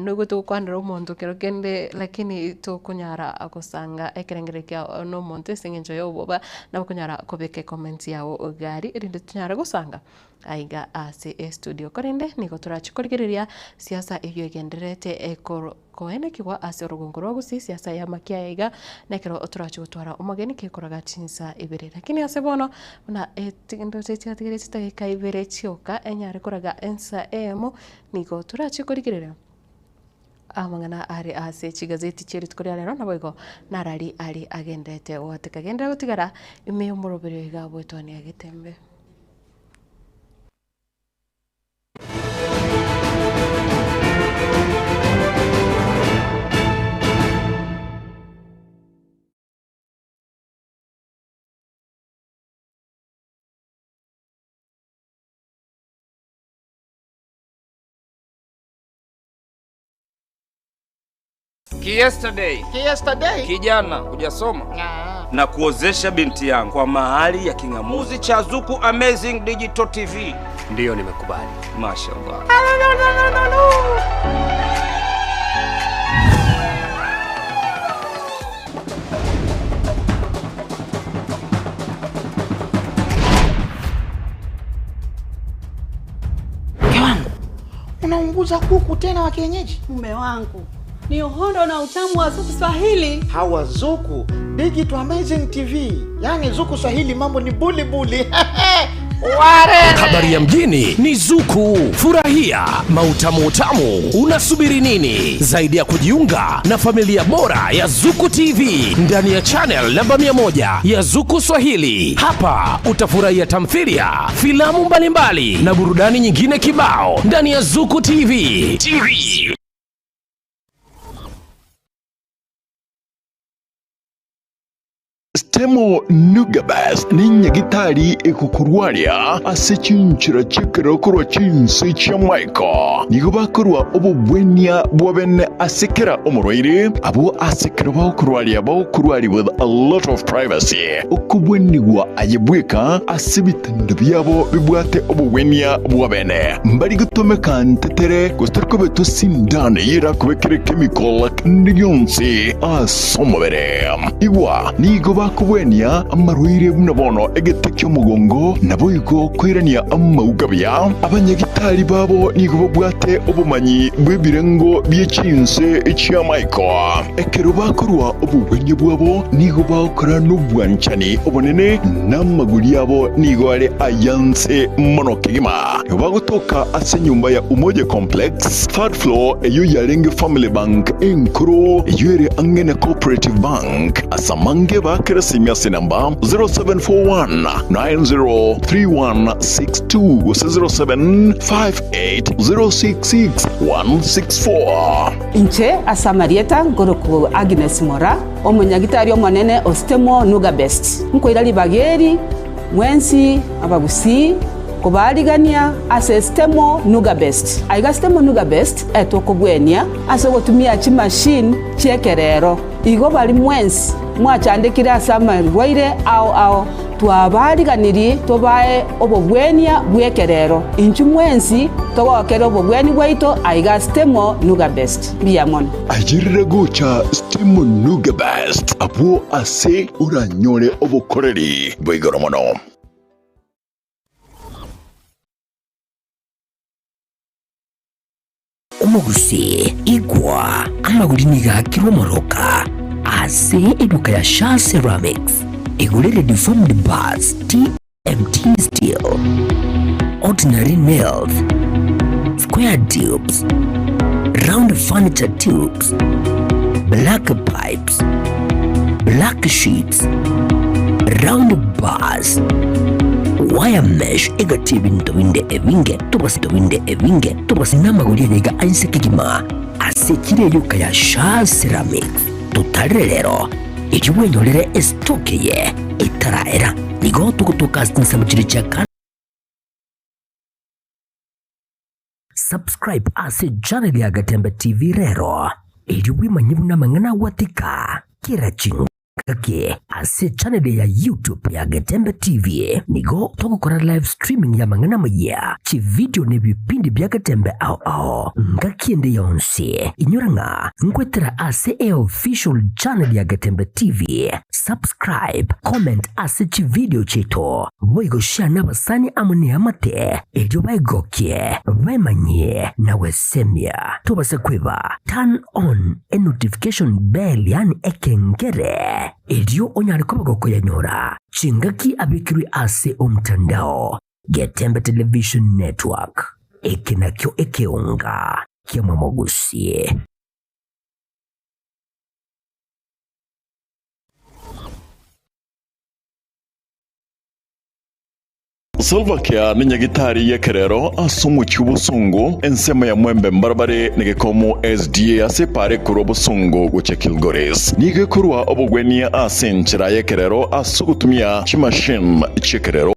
Speaker 1: nugo to kwandro monto kero kende lakini to kunyara akosanga ekerengere kya no monte singenjo yo boba na kunyara kobeke comment yao gari rinde tunyara gusanga aiga ase studio korende niko turachikorigereria siasa iyo egenderete ekoro koene kiwa ase rugunguru gusi siasa ya makia iga nekero oturachi gutwara umugeni kikoraga chinsa ibere lakini ase bono na etindo tetigire titagika ibere chioka enyare koraga ensa emo niko turachi korigerera amangana ari ase chigazeti cheri tukoria lero naboigo narari ari agendete watekagenda gutigara ime umurobere iga bwetoni agetembe.
Speaker 3: Yesterday kijana hujasoma na kuozesha binti yangu kwa mahali ya kingamuzi cha Zuku Amazing Digital TV.
Speaker 4: Ndio nimekubali.
Speaker 3: Mashaallah.
Speaker 5: Kiwangu, unaunguza kuku tena wa kienyeji?
Speaker 24: Mume wangu, ni uhondo na utamu wa Zuku Swahili.
Speaker 5: Hawa Zuku Digital Amazing TV. Yani Zuku Swahili mambo ni buli buli.
Speaker 4: Ware! Habari ya mjini ni Zuku. Furahia mautamu utamu. Unasubiri nini? Zaidi ya kujiunga na familia bora ya Zuku TV ndani ya channel namba 100 ya Zuku Swahili. Hapa utafurahia tamthilia, filamu mbalimbali na burudani nyingine kibao ndani ya Zuku TV.
Speaker 25: Stemo Nugabest ni nyagitari ekukurwaria ase chinchira chikero kurwa chinsi cha Michael nigo bakurwa obubwenia bwabene asekera omurwaire abo asekera bakurwari with a lot of privacy okubwenigwa ayebweka asibitendo byabo bibwate obubwenia bwabene mbari gutomeka ntetere gustarko beto sindane yira kubekere chemical kandi yonsi asomobere igwa nigo bakubwenia amarwire bunabono egetekyo mugongo naboyiko kwirania amaugabya abanyagitari babo nigo bwate obumanyi bwebirengo byechinse echa Michael ekero bakorwa obubwenye bwabo nigo bakora n'ubwanchani obonene n'amaguri yabo nigo ari ayanse monokigima bagotoka ase nyumba ya Umoja Complex third floor eyo yarenge Family Bank enkuru eyo ere angene Cooperative Bank asamange bakirasinya sinamba 0741903162 0758066164
Speaker 26: Inche asamarieta ngoroku Agnes Mora omunyagitari omonene Ostemo Nugabest nkoirali bageri mwensi abagusi kubaligania ase Stemo Nugabest aiga Stemo Nugabest etokobwenia ase gotumia chi machine chekerero igo bali mwensi mwachandikira asama rwaire ao twabariganiri tobae obobwenia bwekerero inchu mwensi togokera obobweni bwaito aiga Stemo Nugabest biamon
Speaker 25: ajirire gocha Stemo Nugabest abo ase uranyore obokoreri bwigoromono.
Speaker 2: Umugusi igwa amaguri nigakirwa moroka ase eduka ya Shah Ceramics igurire deformed bars TMT steel ordinary nails square tubes, round furniture tubes, black pipes, black sheets, round bars, wire mesh igatibinto winde evinge tubasi namagulye niga ainsekigima asekire yuka ya Sha Ceramics tutare rero ikiwenyolere estoke ye itaraera nigo tukutukastinsa muchiri chaka. Subscribe ase channel ya Gatembe TV rero ili wimanyibu na mangana watika kira chingu kake ase channel ya YouTube ya Gatembe TV nigo tokukora live streaming ya mangana maya chi video ne bipindi bya Gatembe ao ngakiende yonse inyuranga ngwetera ase official channel ya Gatembe TV. Subscribe, comment ase chi video cheto boigo share na basani amune amate ejo baigokie baimanye na wesemia tubase kweba turn on a notification bell yani ekengere ejo onyari kobagoko yanyora chingaki abikiri ase omtandao Gatembe Television Network ekinakyo ekeunga kiamamogusie.
Speaker 25: Salva Kiir ni nyagitari yekerero asumu cy'ubusungu ensema ya mwembe mbarbare negekomo SDA asepare kuro busungu guce Kilgoris nige kurwa obugwenia asenchira yekerero asugutumia chimashine chekerero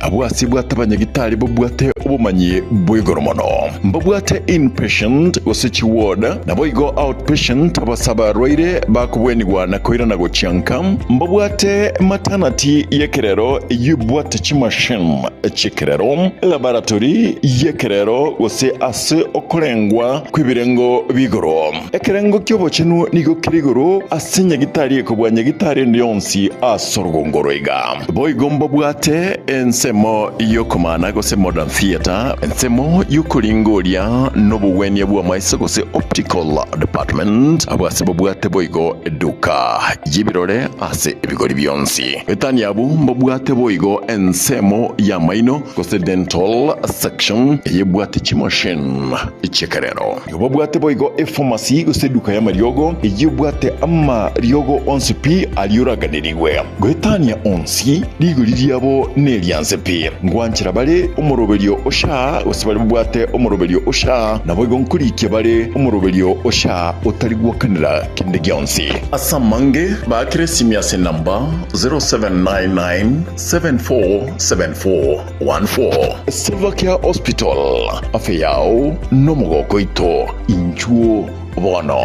Speaker 25: abwasi bw'atabanyagitari bo bwate obumanyi bw'igoromono mbabwate inpatient gosichi ward nabo igo outpatient abasaba roire bakubwenigwa na koira na gochianka mbabwate maternity yekerero yubwate chimashine chekerero laboratory yekerero gose ase okorengwa kwibirengo bigoro ekerengo kyobo chenu nigo kirigoro asinyagitari ekobwanyagitari ndionsi asorgongoroiga boigo mbabwate ensemo yokomana gose modern theater ensemo yukulingoria nobuwenia bwa maiso gose optical department abwase bobwate boigo eduka yibirore ase ebigori byonsi etani abu mbobwate boigo ensemo ya maino gose dental section yebwate chimashine ichekerero yobwate boigo pharmacy gose eduka ya mariogo yebwate amma riogo onsipi aliuraganirigwe gwetania onsi ligoliriabo nelianse pi ngwanchira bale umuroberio osha osibali bwate umuroberio osha naboigo nkurike bale umuroberio osha otarigwakanira kinde gyonsi asamange bakire simyase number 0799747414 Salva Kiir Hospital afeyao nomogoko ito inchuo bono.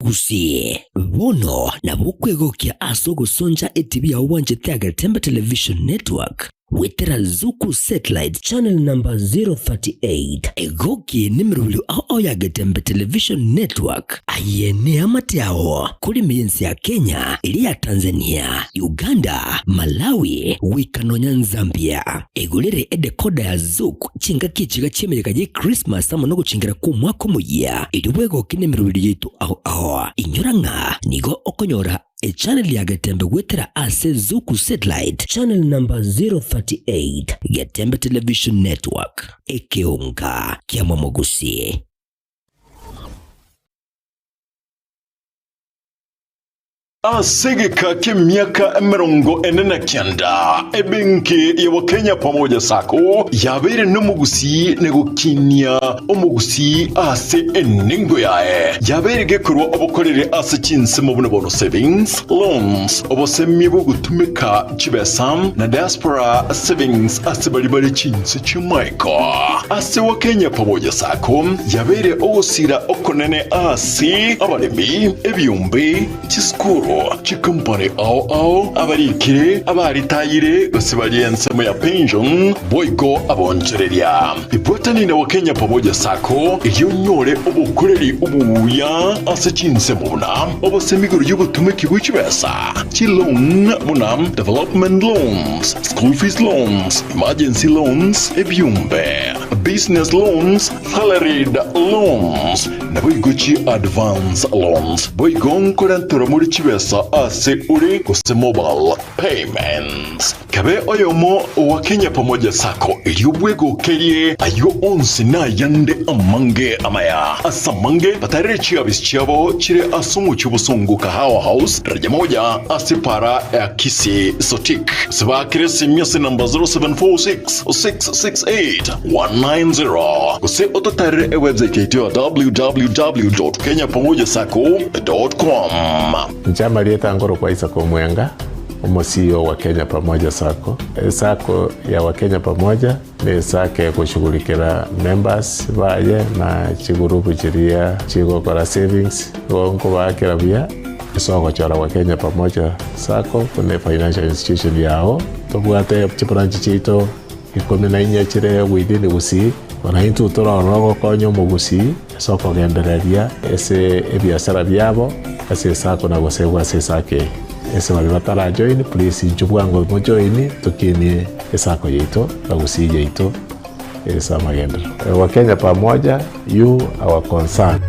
Speaker 2: Gusie bono na bukwegokia asogo sonja etibi ya uwanje tea Gatembe Television Network wetera Zuku Satellite Channel number 038 egoki nimirulu ao ya Gatembe Television Network ayene amate yao kuli miyensi ya Kenya, ili ya Tanzania, Uganda, Malawi, wikanonya Zambia egulere edekoda ya Zuku chinga kichiga chemereka je Christmas amonogo chingera kumwako muya iliwegoki nimirulu yetu ao inyuranga nigo okonyora e channel ya Gatembe wetera ase Zuku Satellite Channel number 038 Gatembe Television Network ekeunga kiamamogusi.
Speaker 25: Asegeka k'emyaka 49 ebenki ya Wakenya pamoja sako yabere n'umugusi negukinya umugusi ase eningo yae yabere gekurwa obukorere ase chinsemo buno savings loans obosemi bwo gutumika chibesam na diaspora savings ase bali chinse chimaiko ase Wakenya pamoja sako yabere ogusira okonene ase abalemi ebyumbe chiskuru chikumpane ao abarikire abaritayire gosibali ensemo ya pension boigo abonchereria ibotani na Wakenya pamoja sako iyonyore obukoreri ubuya ase chinsemo buna obosemiguru y'ubutumiki bw'ikibesa chilon buna development loans school fees loans emergency loans ebyumbe business loans, salaried loans, na boigochi advance loans. Boigon korantura muri chibesa ase uri kuse mobile payments. Kabe oyomo wa Kenya Pamoja Sacco iliyobwego kerie ayo onsi na yande amange amaya. Asamange patarechi abisichabo chire asumu chubusungu kahawa house raja moja asipara ya kisi sotik. Siba kiresi miasi namba 0746-668-190. Kuse ototare website yetu www.kenyapamojasacco.com.
Speaker 6: Njama lieta ngoro kwa Isako Mwenga, CEO wa Kenya Pamoja Sacco. Sacco ya Wakenya Pamoja ni sake ya kushughulikira members baye na chigurupu chiria chigokora savings wonko bakira bia isoko chora Wakenya Pamoja Sacco kune financial institution yao tobwate branch chito ikome na inya chire within Gusii wanaintu turaonogo konyo mu Gusii soko gendereria ese ebiashara byabo ase Sacco na gosegwa ase sake ese walibatara join please njubwango mo join tukini Sacco yeito na Gusii yeito esa magenda Wakenya Pamoja you our concern.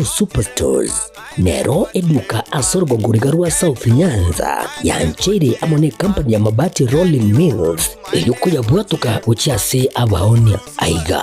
Speaker 2: Superstores Nero eduka asorgo ngurigarua South Nyanza yanchiri amone company ya mabati Rolling Mills ilikuya bwatuka uchiase abaonia aiga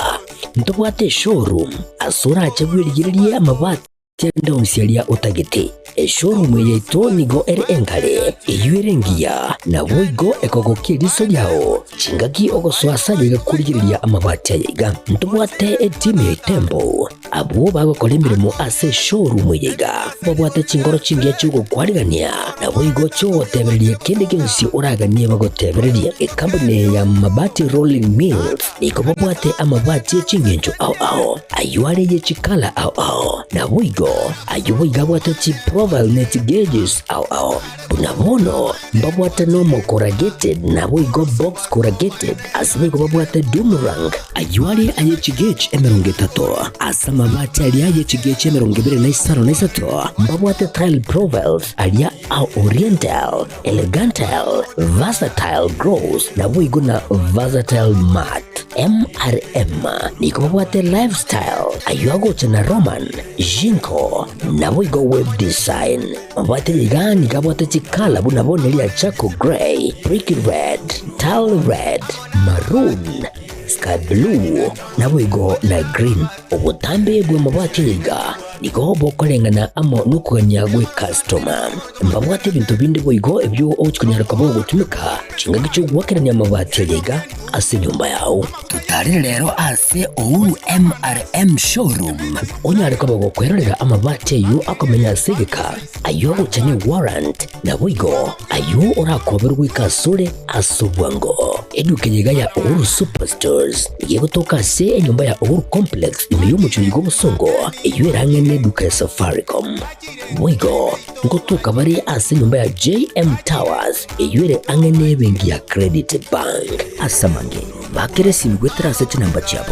Speaker 2: ntobwate showroom asura achagwirigirie amabati tenda usialia utagete showroom yeito nigo engale iyurengia na boigo ekogokiriso yao chingaki ogoswasa yiga kurigiriria amabati yiga ntobwate team Tembo abo bagokora imirimo ase showroom yiga babwate chingoro chingia chugo kwarigania na boigo cyo tebererie kende gensi uraganie bagotebererie company ya mabati Rolling Mills niko babwate amabati chingenjo ao ayuare ye chikala ao na boigo ayuiga bwate chi profile net gauges ao bunabono mbabwate normal corrugated na boigo box corrugated asibigo babwate Dumarang ayuare aye chigage emerongetato asama mabati alia aye chigage emerongibere na isaro na isato mbabwate tile profiles alia au oriental elegantal versatile gross na boigo na versatile mat MRM niko babwate lifestyle ayuago chana Roman Jinko na boigo web design mbate ligani kabwate chikala bunabone lia chako gray brick red tile red maroon sky blue na boigo na green obutambe bwe mabati liga niko bokolengana amo nukuganya gwe customer mbabwate bintu bindi boigo ebyo ochikunyara kabogo tumika chinga gicho gwakiranya mabati liga ase nyumba yao tutari rero ase Ouru MRM showroom onyare kabogo kwerera amabati yu akomenya sigika ayo uchanye warrant na boigo ayo orakoberwa ikasure asubwango edukenyiga ya Ouru Superstores igiye gutoka se enyumba ya Ouru Complex imi y'umucuyigo busongo iyo erangene duka ya Safaricom boigo ngotuka bari ase nyumba ya JM Towers iyo ere angene bengi ya Credit Bank asamange bakere simgwetera se namba chabo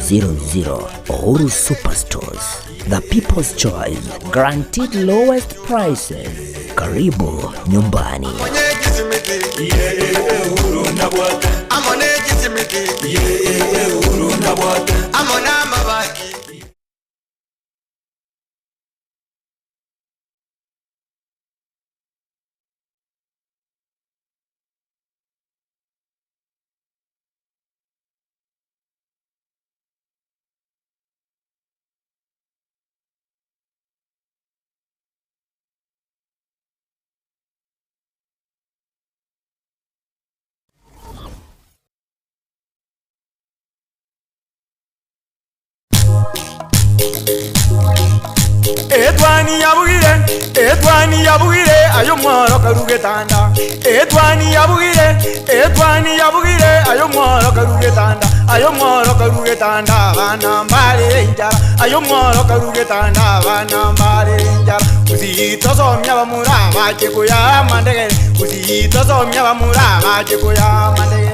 Speaker 2: 0111161500 Ouru Superstores, the people's choice, guaranteed lowest prices. Karibu nyumbani.
Speaker 7: Edwani yabugire ayo mwaro karugetanda Edwani yabugire ayo mwaro karugetanda bana mbale njara ayo mwaro karugetanda bana mbale njara uzito somya bamura baje kuya mandege uzito somya bamura baje kuya mandege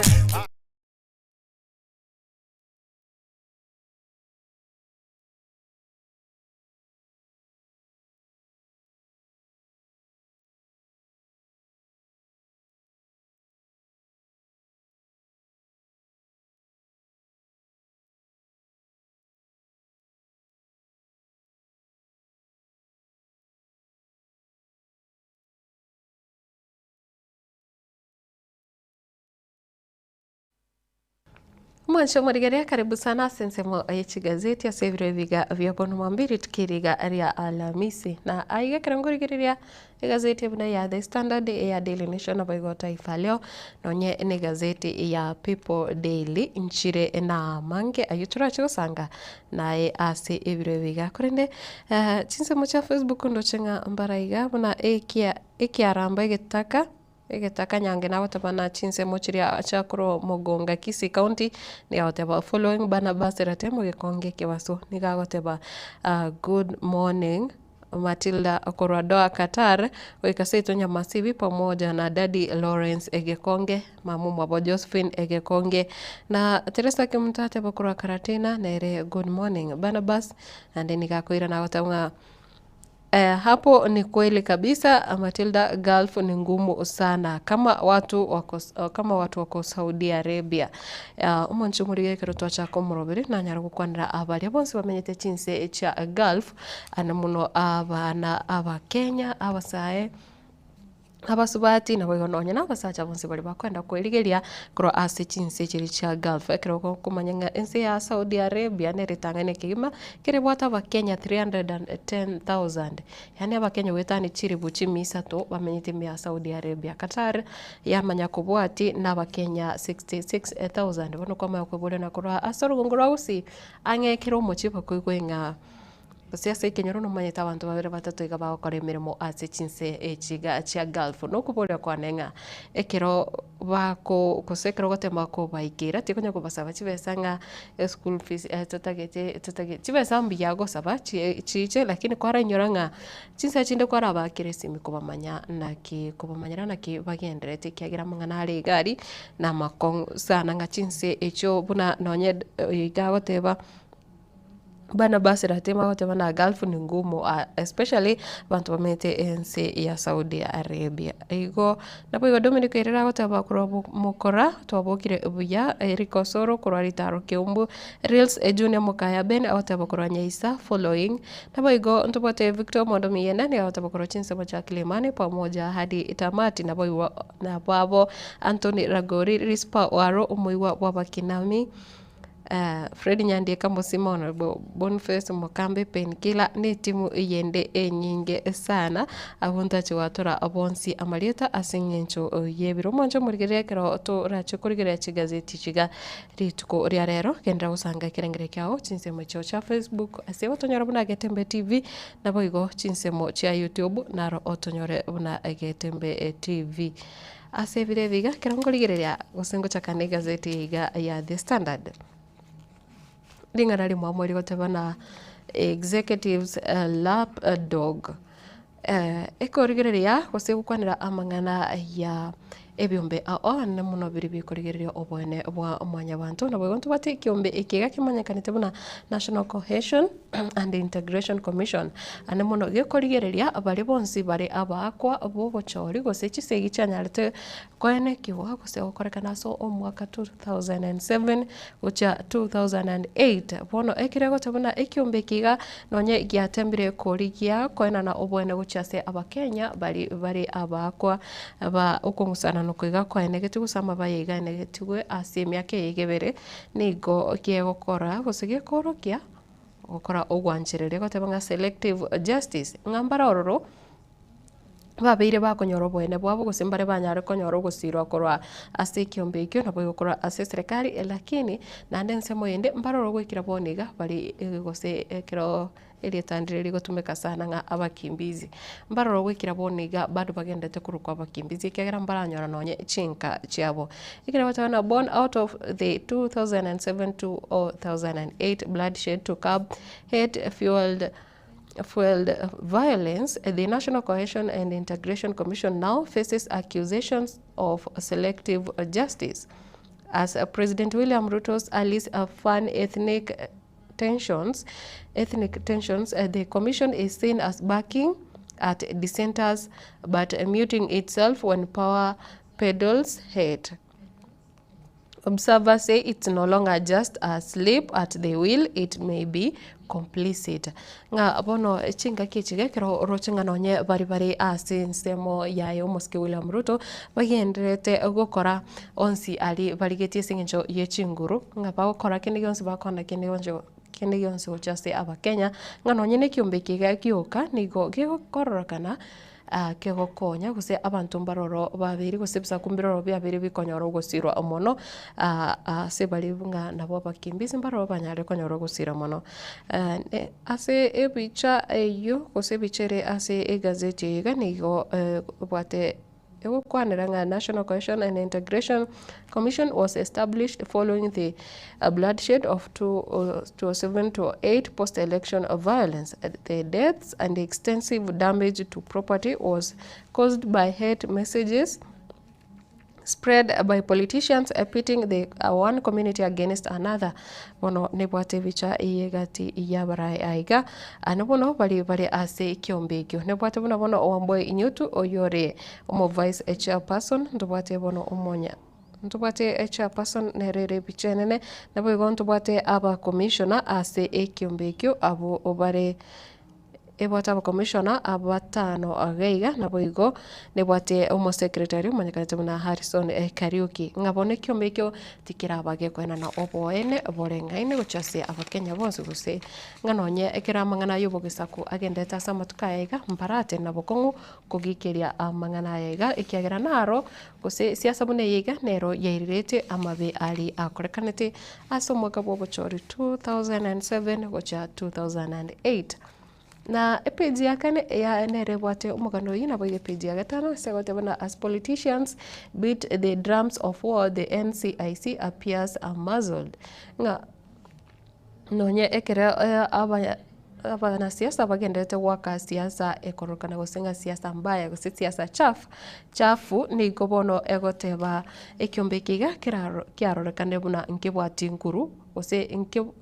Speaker 1: Mwancho murigeria karibu sana sensemo yechi gazeti ya sevire viga vya bono mambiri tukiriga ria Alhamisi na aiga kirangurigeria gazeti ya The Standard ya Daily Nation abago Taifa Leo nonye ni gazeti ya People Daily nchire na mange ayutura chosanga nae ase evire viga kurende chinsemo cha Facebook ndo chenga mbaraiga buna ekia ramba Egetaka nyange na watabana chinse mochiria chakuro mogonga Kisii County ni wateba following Barnabas Ratemo gekonge kiwaso ni gagoteba good morning Matilda Okoroadoa Qatar wekaseto Nyamasibi pamoja na Daddy Lawrence Egekonge mamu mwabo Josephine Egekonge na Teresa Kimtate bakura Karatina nere good morning Barnabas and ni gakoira na watanga hapo ni kweli kabisa Matilda, Gulf ni ngumu sana kama watu wako Saudi Arabia. Umonchu murige kirotwa cha komorobere na nyara gukwanira abari bonse bamenyete chinse cha Gulf anamuno abana aba Kenya abasae abasubati na boyononya na basacha bonse bali bakwenda kwerigeria kro ase chinse chiri cha Gulf ekero kumanyanga ense ya Saudi Arabia neritangane kigima kire bwata ba Kenya 310,000 yani aba Kenya wetani chiri buchi misato bamenyete ya Saudi Arabia. Qatar ya manya kubwati na ba Kenya 66,000 bono kwa makwebole na kro asoro ngoro usi ange kiro mochipa kwigwenga Siasa ikinyoro no manyeta abantu babere batatu iga bakora emirimo ase chinse echiga cha Gulf no kuboria kwanenga ekero bako kosekero gotemba ko baikira tikonya kubasaba chibesanga school fees tutagete chibesa mbiya go saba chiche lakini kwara nyoranga chinse chinde kwara bakire simi kubamanya na ki bagenderete kiagira mangana ari gari na makong sana nga chinse echo buna nonye iga goteba Barnabas Ratemo goteba na Gulf ni ngumu especially bantu bamete ense ya Saudi Arabia igo napo Dominic Erera goteba kuro mukora twabokire buya Eriko Soro kurari taro kiumbu Reels Junior Mukaya Ben goteba kuro Nyaisa following napo igo ntopote Victor Mondomi yena ni goteba kuro chinse mocha Kilimani pamoja hadi itamati na babo Anthony Ragori Rispa Waro umuiwa wabakinami Fred Nyandieka Musimona Boniface Mokambe Penkila ni timu yende nyinge sana abuntachi watora abonsi amalieta asingencho yebiro monjo murigeria kero to racho kurigeria chigazeti chiga rituko ria rero kendra usanga kirengere kyao chinsemo cha Facebook ase otonyora buna Getembe TV na boigo chinsemo cha YouTube naro otonyore buna Getembe TV ase vile viga kerongoligeria gosengo chakane gazeti ya The Standard Ringarari mwamweli goteba na executives lap dog eko rigereria gose gukwanira amangana ya ebyombe ne muno biri bikorigereria obone bwa omwanya bantu na bwo ntubate kiombe ikiga kimanyakanite buna National Cohesion and Integration Commission ane muno gekorigereria abari bonsi bari abakwa bobochori gose chisegi chanyarite kwene kiwa gose gukorekana so omwaka 2007 ucha 2008 bono ekirego tabuna ekiombe kiga nonye giatembire korigia kwena na obone guchase abakenya bari abakwa aba ukungusana no kwiga kwene getigusama bayiga negetigwe asimya ke yigebere nigo kiegokora gose gekorokia gukora ogwancherere gotebanga selective justice ngambara ororo babeire bakonyora bwene bwabo gosimbare banyare konyora gusirwa korwa ase kiombe ikyo nabo gukora ase serikali lakini nande nsemo yende mbaroro gwikira boniga bari gose kiro elietandire gotumeka sana nga abakimbizi mbaroro gwikira boniga bado bagendete kurukwa abakimbizi kegera mbaranyora nonye chinka chiabo ikira batana born out of the 2007 to 2008 bloodshed to curb hate-fueled violence. The National Cohesion and Integration Commission now faces accusations of selective justice. As President William Ruto's allies fan ethnic tensions, the commission is seen as backing at dissenters but muting itself when power peddles hate. Observers say it's no longer just a sleep at the wheel, it may be complicit. Nga bono chinga kichige kero rochinga nonye bari ase nsemo yayo Muske William Ruto bagendrete gukora onsi ali barigetie singinjo yechinguru nga bagukora kindi yonse bakona kindi yonse uchase abakenya nga nonye ne kiumbe kiga gioka nigo gikororokana kegokonya guse abantu mbaroro babiri guse bisa kumbiroro byabiri bikonyoro gusirwa omono se bali nga nabo bakimbizi mbaroro banyare konyoro gusira mono ase ebicha eyo guse bichere ase egazeti yiga nigo bwate Nga National Cohesion and Integration Commission was established following the bloodshed of 2007-2008 post-election violence. The deaths and the extensive damage to property was caused by hate messages spread by politicians pitting the one community against another. Bono nebwate bicha iyegati iyabarai aiga anobono bali ase kyombegyo nebwate bono Wamboi Inyutu oyore omo vice chairperson ndobwate bono omonya ntubate chairperson nerere bichenene nabo igo ntubwate aba commissioner ase ekyombegyo abo obare ebwata aba commissioner abatano agaiga nabo igo nebwate omo secretary manyakate muna Harrison Kariuki ngabone kyombekyo tikirabage kwena na oboene borengaine gochase abakenya bonse guse nganonye ekiramangana yobogesaku agendeta samatuka yaiga mparate na bokongu kugikeria amangana yaiga ikiagera naro guse siasa bune yiga nero yairirete amabe ali akorekanete asomwaka bobochori 2007 gocha 2008 na epeji yakane ya nerebwate umugano yina boye peji ya gatano segote bana as politicians beat the drums of war the NCIC appears muzzled nga nonye ekere abana siasa bagendete waka siasa ekorokana gosenga siasa mbaya gose siasa chafu ni gobono egoteba ekyombekiga kirarorokane buna nkebwati nkuru ose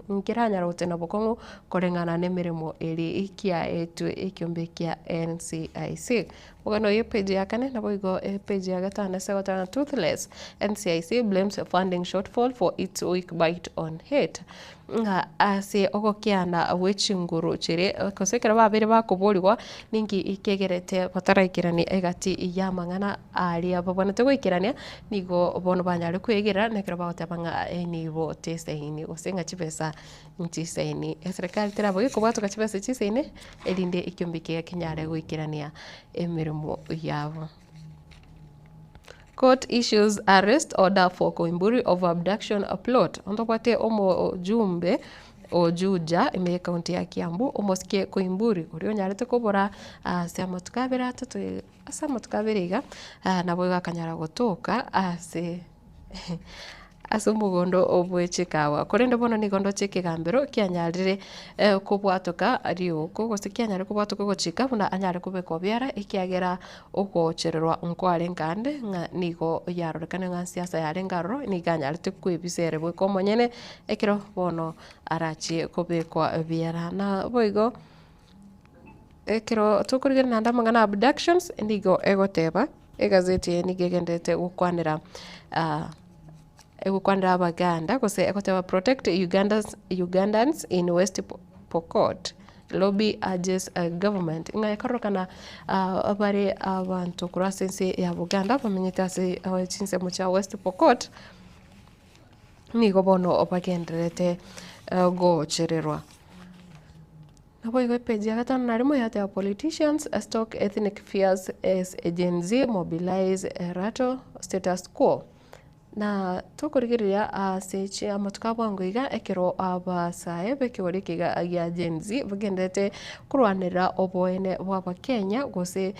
Speaker 1: nkiranya rote na bokongo korengana nemirimo eri ikia etu ekyombekia NCIC ogano ye page yakane na boigo page ya gatana segotana toothless NCIC blames funding shortfall for its weak bite on hate nga ase ogokiana wechinguru chire kosekera babere bakoborirwa ningi ikegerete bataraikirani egati ya mangana ali ababona tegoikirania nigo bono banyare kwegera nekera bagotabanga enibo teseini osenga chipesa ntiseini serikali terabo kubatu kachipesa chiseini elinde ikyombike kinyare goikirania emirimo yabo. Court issues arrest order for Koimburi of abduction plot. Ondopate omo jumbe ojuja ime kaunti ya Kiambu omosike Koimburi urio nyarete kubora asa matukabiriga nabo gakanyara gotoka ase asumugondo obwechikawa korende bono nigondo chekigambiro kianyarire kubwatoka riuko gose kianyare kubwatoka gochika buna anyare kubeko byara ikiagera ogochererwa nkware ngande nigo yarorekane nga siasa yare ngaro niganyarite kwibisere bwe komonyene ekero bono arachi kubekwa byara na boigo ekero tukurigera nanda mangana abductions nigo egoteba egazeti nigegendete gukwanira egukwanira abaganda gose ekoteba protect Ugandans in West Pokot lobby urges government nga ekorokana abare abantu kurasense ya Buganda bamenyeta se chinse mucha West Pokot nigo bono obagenderete go chererwa nabo igo page gatano narimo yate politicians stock ethnic fears as Gen Z mobilize rattle status quo na tukurigiria asechi amatukabwango iga ekero abasae bekiworikiga agia Gen Z bagendete kurwanira oboene bwa Kenya gose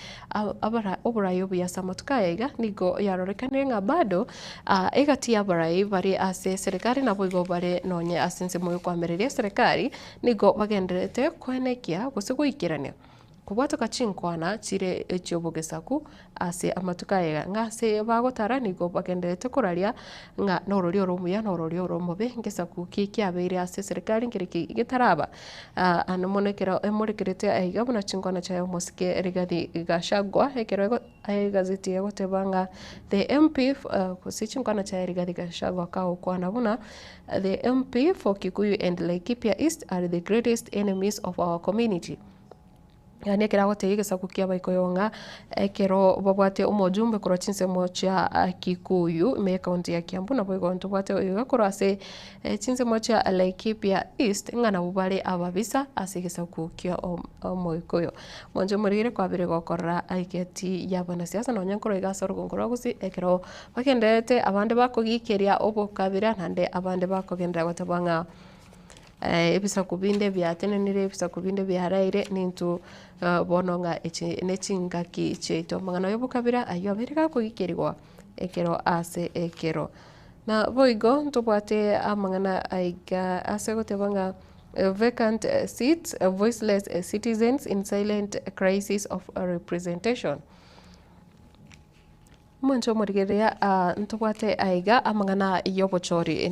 Speaker 1: oburayo bya samatukaya iga nigo yarorekane nga bado egati abarai bari ase serikali nabo igo bare nonye asense moyo kwamereria serikali nigo bagendete kwenekia gose guikirania kubwata kachinkwana chire ekyobogesaku ase amatuka ega ngase bagotara nigo bagenderete kuraria nga norori oromuya norori oromobe ngesaku kikiabeire ase serikali ngiriki gitaraba anomonekera emorekerete aiga buna chinkwana cha Mosike Rigathi Gachagua ekero gazeti egotebanga the MP kusichinkwana cha Rigathi Gachagua kaokwana buna the MP for Kikuyu and Laikipia East are the greatest enemies of our community. Yani ekera gotegegesa kukia baikoyonga ekero babwate umojumbe kura chinsemo cha Kikuyu me county ya Kiambu na boigo ntubwate oyo kurase chinsemo cha Laikipia East ngana bubare ababisa asigesa kukia omoikoyo monje murire kwabire gokora aiketi yabana siasa no nyankoro igasoro gongoro gusi ekero bakendete abande bakogikeria obokabira nande abande bakogenda gotabanga ebisa kubinde byatenenire ebisa kubinde byaraire nintu bononga nechingaki cheito mangana yobukabira ayo abereka kugikerwa ekero ase ekero na boigo ntubwate amangana aiga ase gotebanga vacant seats voiceless citizens in silent crisis of representation. Mwancho morigerea ntubwate aiga amangana yobochori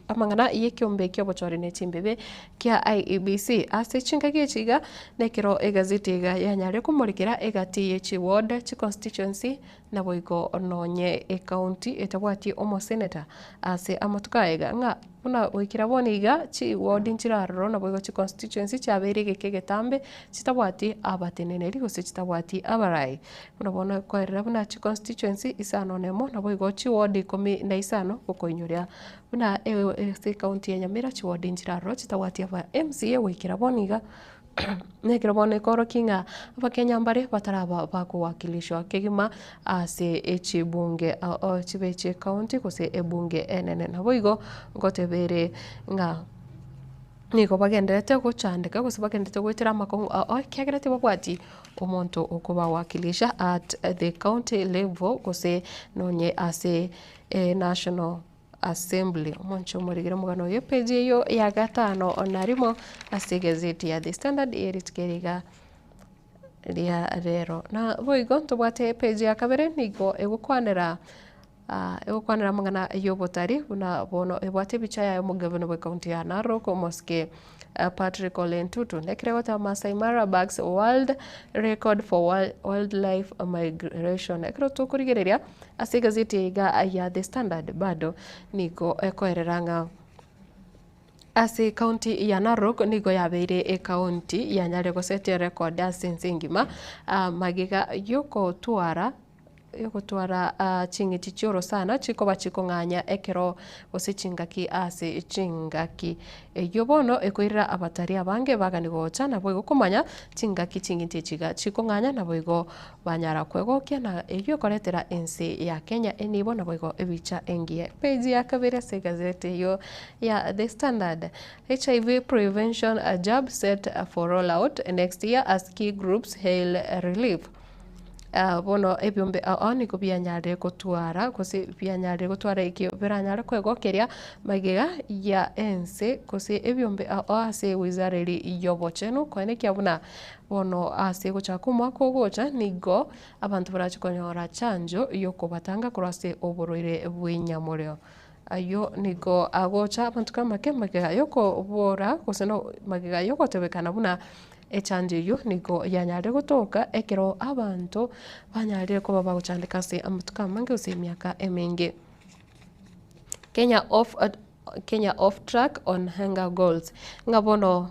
Speaker 1: amangana yekyombe kyobochori ne chimbebe kya IEBC ase chinkage chiga nekero egazetiga yanyare kumorigera egati yechi ward chi constituency na boigo ononye county etabwati omo senator ase amatuka ega nga una wikira boniga chi ward nchiraro na boigo chi constituency chabere gekegetambe chitabwati abateneneri gose chitabwati abarai una bona kwerera buna chi constituency isano nemo na boigo chi ward 15 gukoinyoria buna ese county ya Nyamira chi ward nchiraro chitabwati aba MCA wikira boniga nekira bone koro kinga abakenya mbare bataraba bakuwakilishwa kegima ase echibunge chibeche county kose ebunge enene na boigo ngotebere nga niko bagenderete guchandika kose bagendete gwitira makongo kegerete babwati omonto okubawakilisha at the county level kose nonye ase national Assembly. Moncho murigire mugano yo page yo ya gatano onarimo ase gazeti ya The Standard eritkeriga ria rero na boigo ntubwate page ya kabere nigo egukwanira mangana yobotari una bono ebwate bichaya yo mugavana wa county ya Narok Mosike Patrick Ole Ntutu nekirewata Masai Mara Bags World Record for Wildlife Migration ekiro tukurigereria ase gazeti ya The Standard bado niko ekoereranga ase county ya Narok nigo yabeire county ya Nyarego set record ase nsingima magiga yoko twara chingiti chioro sana chiko bachikonganya ekero ose chingaki ase chingaki yobono ekoira abatari abange bagani gocha na boigo kumanya chingaki chingiti chiga chikonganya na boigo banyara kwegokia na eyo koretera ense ya Kenya enibo na boigo ebicha engie page ya kabere se gazete yo ya The Standard. HIV prevention a job set for rollout next year as key groups hail relief. Bono ebyombe niko byanyare gutwara kose byanyare gutwara ikyo biranyare kwegokeria magega ya ense kose ebyombe ase wizareri yobocheno kwene kyabuna bono ase gochakumwa kogocha nigo abantu barachikonyora chanjo yoko batanga kurase oborore bw'inyamuryo ayo nigo agocha abantu kamake magega yoko bora kose no magega yoko tebekana buna echanjo yo nigo yanyare gutoka ekero abantu banyare ko baba guchandika se amatuka mange use miaka emenge. Kenya off track on hunger goals ngabono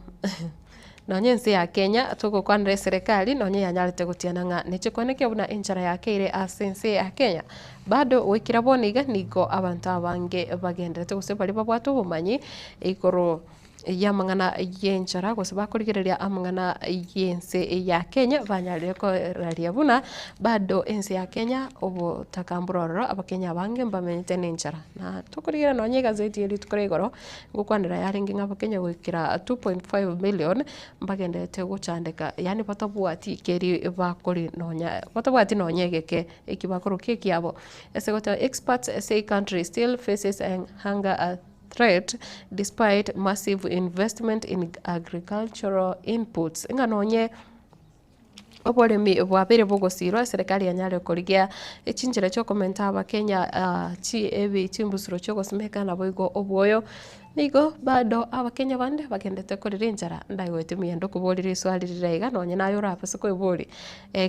Speaker 1: nonye nsi ya Kenya tugukwanire serikali nonye yanyarite gutiana nga nichikoneke buna inchara ya keire asense ya Kenya bado wikira boniga nigo abantu abange bagendete guse bali babwatu bumanyi ikoro yamangana yenchara gose bakurigereria amangana yense ya Kenya banyarire ko raria buna bado ense ya Kenya obo takamburoro abakenya bange mbamenyete nenchara na tukurigira nonye gazeti eri tukuregoro gukwanira yaringi ngabakenya gwikira 2.5 million mbagendete guchandika yani batabwati keri bakuri nonya batabwati nonye geke ekibakuru kekiabo esegota experts say country still faces a hunger threat despite massive investment in agricultural inputs nganonye oboremi bwabere bogosirwa serikali yanyare korigia echinjira cyo komenta abakenya chi ebi chimbusuro cyo gosimeka na boigo obwoyo nigo bado abakenya bande bagendete korire njara ndaiwete miendo kuborire iswali riraiga nonye nayo rapase ko ibori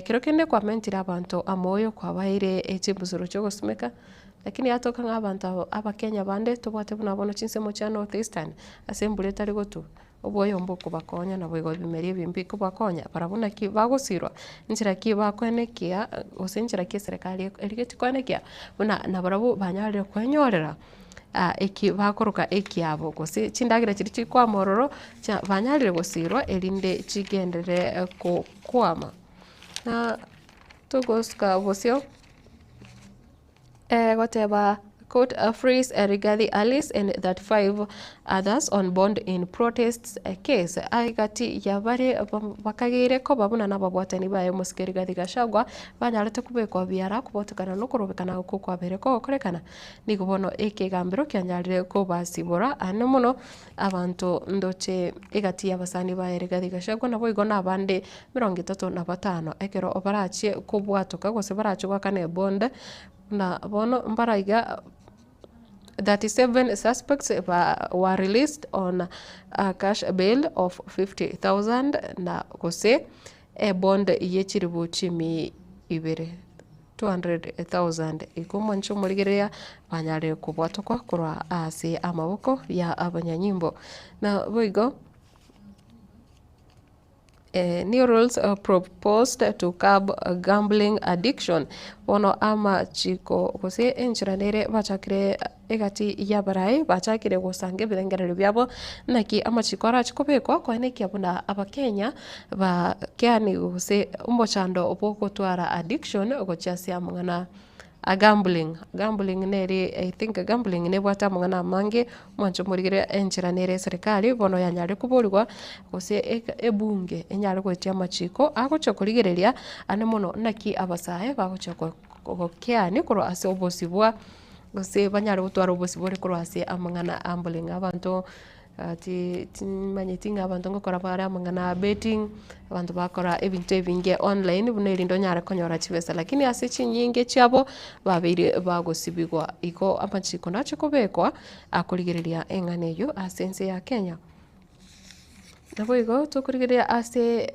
Speaker 1: kero kende kwa mentira abantu amoyo kwa baire echimbusuro cyo gosimeka lakini atoka ng'abantu abakenya bande tobwate bunabona chinsemo cha North Eastern asembure tari gotu obwoyo mboko bakonya na boigo bimerie bimbi ko bakonya barabona ki bagosirwa njira ki bakwenekia osenjira ki serikali erigeti kwenekia buna na barabu banyarire kwenyorera eki bakoroka eki abo gose chindagira chiri kwa mororo banyarire gosirwa erinde chigendere ko kwama na tugoska bosio whatever court frees Rigathi Alice and that 5 others on bond in protests case aigati yabare bakagire ko babuna nababwatani baye musikeri Rigathi Gachagua banyarete kubekwa biara kubotukana no kurubikana uko kwabere ko korekana nigubono ekegambiro kyanyarire ko basibora ane muno abantu ndoche egati yabasani baye Rigathi Gachagua nabo igona abande 35 ekero obarachie kubwatuka gose barachugwa kane bond na bono mbaraiga 37 suspects were released on a cash bail of 50,000 na gose bond yechiribu chimi ibere 200,000 ikumancho murigerea banyare kubwatokwa kurwa ase amaboko ya abanyanyimbo na boigo new rules proposed to curb gambling addiction bono ama chiko gose enchiranere bachakire egati yabarai bachakire gosange birengerere byabo naki ama chikora chikobekwa kwane kyabuna abakenya ba kyani gose umbochando obokotwara addiction gochasia mungana gambling neri I think gambling ne bwata mungana mange mwancho murigire enchiranere serikali bono yanyare kuborwa gose ebunge enyare gwetia machiko agocha kurigereria ane muno naki abasahe bagocha gokyani kuro ase obosibwa gose banyare gutwara obosibwa kuro ase amangana ambling abantu manyitinga abantu ngokora bara mangana betting abantu bakora ebintu ebinge online bunerindo nyara konyora chibesa lakini ase chinyinge cyabo babiri bagosibigwa iko amachiko nacho kubekwa akurigereria enganeyo asense ya Kenya nabo igo tukurigereria ase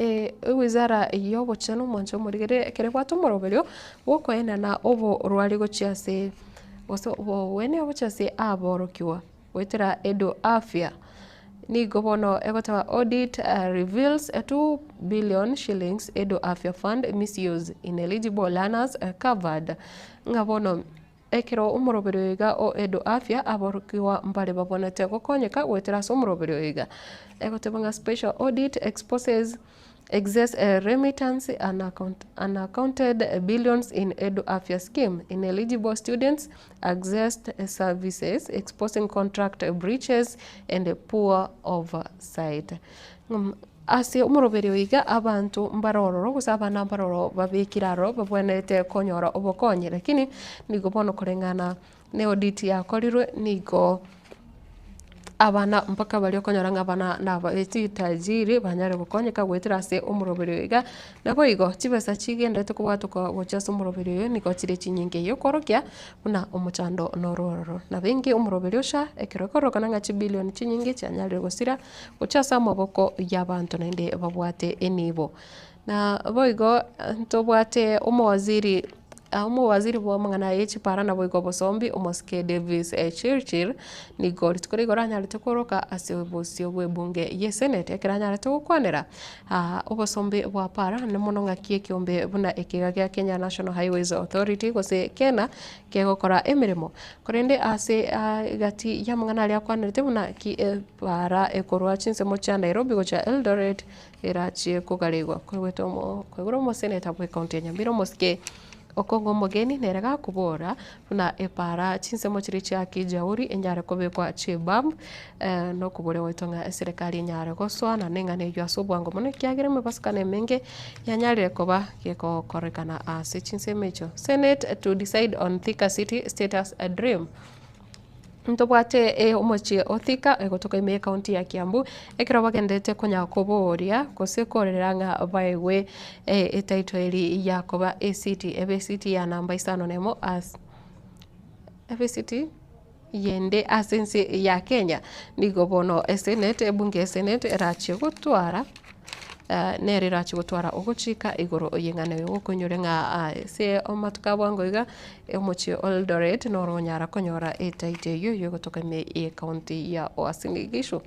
Speaker 1: wizara yobochano mwancho murigere kere kwatu moroberio woko ena na obo rwari gochiase oso wene obochase aborokiwa wetera edo afya ni gobono egotawa audit reveals 2 billion shillings edo afya fund misuse ineligible learners covered ngabono ekero umurobero iga o edo afya aborokiwa mbale babonete gokonyeka gwetera so umurobero iga egotebanga special audit exposes excess remittance unaccounted billions in edu afya scheme ineligible students accessed services exposing contract breaches and poor oversight ase umurobero iga abantu mbarororo gusabana mbaroro babikiraro babwenete konyora obokonye lakini nigo bono kurengana ne audit yakorirwe nigo abana mpaka bali okonyora abana naba echitajiri banyare gukonyeka gwetera ase umurobero iga nabo igo chibesa chigendete kubwatuka gochasa umurobero yo niko chire chinyinge yo korokya buna omuchando nororo na bengi umurobero sha ekirokoroka nanga chibilioni chinyinge cyanyare gosira gochasa amaboko y'abantu nende babwate enibo na boigo ntobwate umowaziri bwa mangana yechipara na boigo bosombi Omoske Davis Chirchir ni gori tukore goranya letokoroka ase bosio bwebunge ye senate ekiranya letokwanera obosombi bwa para ne mononga kiombe buna ekiga gya Kenya National Highways Authority gose kena kegokora emirimo korende ase gati ya mangana ya kwanerete buna ki para ekorwa chinsemo cha Nairobi gocha Eldoret erachie kugaregwa kwegwetomo kwegoromo senate bwe county ya Nyamira Moske Okongo Mogeni nerega kubora buna epara chinsemo chiri cha kijauri enyare kobekwa chebam no kubore waitonga serikali nyare goswa na nengane ywa sobwango mone kyagire mebaskane menge yanyare koba yeko korekana ase chinsemecho Senate to decide on Thika City status a dream ntobwate omochie othika gotoka ime county ya Kiambu ekero bagendete konya koboria gose korera ng'a baigwe etaito eri yakoba ACT ACT ya namba isano nemo as ACT yende asense ya Kenya nigo bono Senate bunge Senate rachi gutwara nere rachi gutwara oguchika igoro yengana yo kunyurenga se omatuka bwango iga omochi Eldoret no ronyara konyora etaite yo gotoka me county ya Uasin Gishu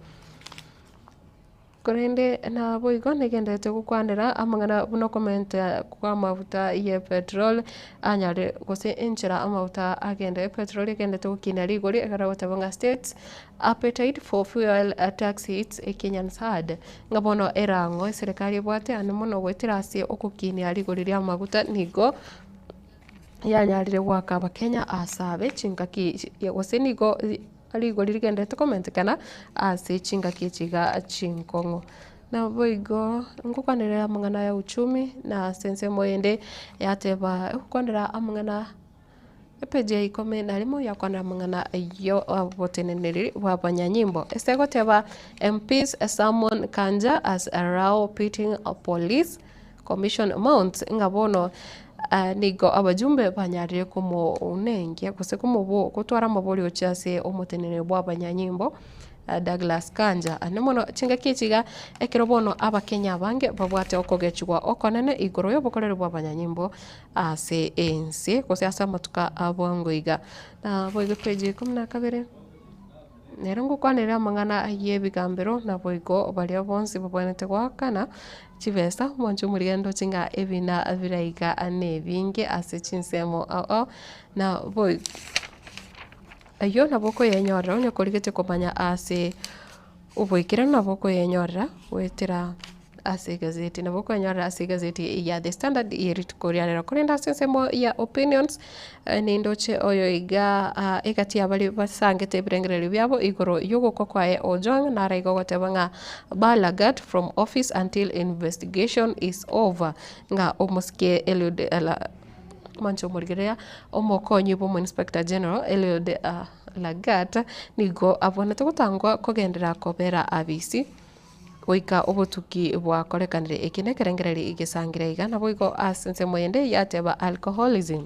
Speaker 1: korende na boigo negendete gukwandira amangana buno comment kwa mafuta ye petrol anyare gose enchera amafuta agenda petrol egendete gukina rigori egara gotabanga states appetite for fuel tax hits Kenyans had ngabono erango serikali bwate anemono gwetirasi okukinia rigori rya mafuta nigo yanyarire gwaka abakenya asabe chingaki gose nigo aligo lirigendete comment kana ase chinga kichiga chinkongo na boigo ngukwanira amangana ya uchumi na sense moyende yateba kwandira amangana epeje ikome na limo yakwana amangana yo aboteneneri wabanyanyimbo esego teba MPs Salmon Kanja as a row pitting a police commission mount ngabono nigo abajumbe banyarire kumo unenge kose kumo gutwara mabori ochase omutenene bwa banyanyimbo Douglas Kanja anemono chinga kichiga ekero bono abakenya bange babwate okogechwa okonene igoro yo bokorere bwa banyanyimbo ase ense kose asa matuka abwangoiga na boigo page 12 nerongo kwanera mangana yebigambero na boigo bali abonse babonete gwakana chivesa mwancho muriendo chinga ebina abiraiga ane binge ase chinsemo na boy ayo na boko yenyorra onye korigete komanya ase uboikira na boko yenyorra wetira ase gazeti na boko yenyorra ase gazeti ya The Standard yerit koreanera korenda sensemo ya opinions nindoche oyo iga egati abali basangete birengereri byabo igoro yugo kokwae ojong na raigo gotebanga Balagat from office until investigation is over nga omoske Eliud mancho morigerea omokonyi bo Inspector General Eliud Lagat nigo abonete gutangwa kogendera kobera abisi oika obotuki bwa korekanire ekinekerengereri igisangira igana boigo asense moyende yateba alcoholism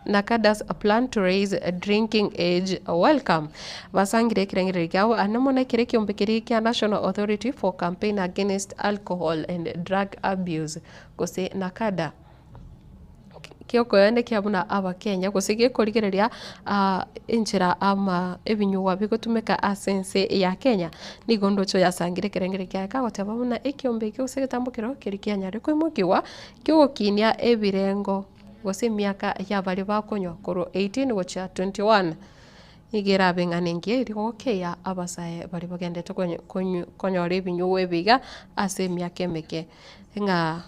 Speaker 1: NACADA's a plan to raise a drinking age welcome basangire kirengereri gawo anemone kire kiombekeri kya National Authority for Campaign Against Alcohol and Drug Abuse gose NACADA kioko yende kiabuna abakenya gose korigereria inchira ama ebinyuwa bigotumeka asense ya Kenya nigondo cho yasangire kerengere kyaka gotabona ekiombe gose gitambukiro kirikia nyare kwimukiwa kyokinia ebirengo gose miaka yabali bakonywa koro 18 gocha 21 igera benganengie irikokeya abasaye bali bagendete konyore ebinyuwa biga ase miaka meke nga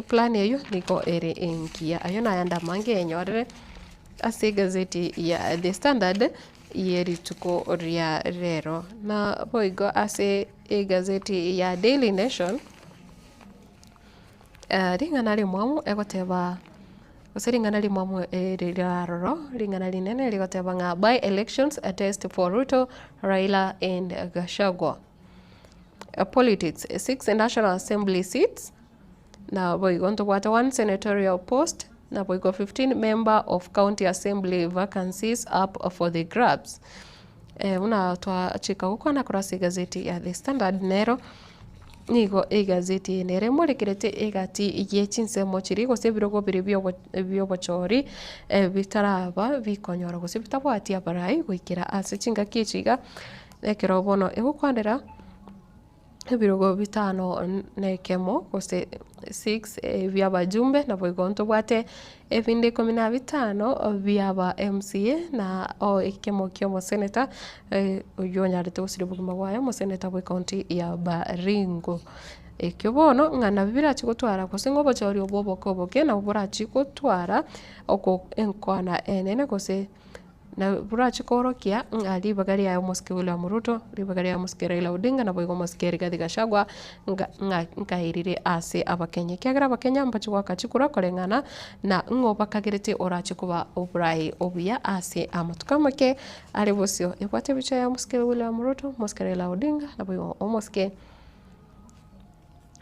Speaker 1: plan eyo niko ere enkia ayo nayanda mange enyorere ase gazeti ya The Standard yeri tuko ria rero na boigo ase gazeti ya Daily Nation ringana rimwamu egoteba ringana rimwamu riraroro ringana rinene rigoteba nga by elections a test for Ruto, Raila and Gachagua. Politics 6 national assembly seats na boigo ntobwata 1 senatorial post na boigo 15 member of county assembly vacancies up for the grabs. Una twa chika ukwana kurasi gazeti ya The Standard nero nigo gazeti nere morekirete egati yechinsemo chiri gose birogo byo bochori bitaraba bikonyora gose bitabwati abarai gwikira ase chinga kichiga ekero bono egukwandera ebirogo bitano nekemo gose 6 byabajumbe na boigonto bwate ebinde 15 byaba MCA na ekemo kyo senator yonyarete usiri buguma bwayo mo senator bwe county ya Baringo ekyo bono ngana bibira chigotwara gose ngo bochori obobokoboke na bora chigotwara oko enkwana enene gose na burachi korokia libagari ya Muske William Ruto libagari ya Muske Raila Odinga na boigo Muske Rigathi Gachagua ngairire ase abakenya kiagira abakenya mpachi wakachikura korengana na bakagirite orachi kuba obrai obuya ase amatuka make ari bosio ibwate bicha ya Muske William Ruto Muske Raila Odinga na boigo Muske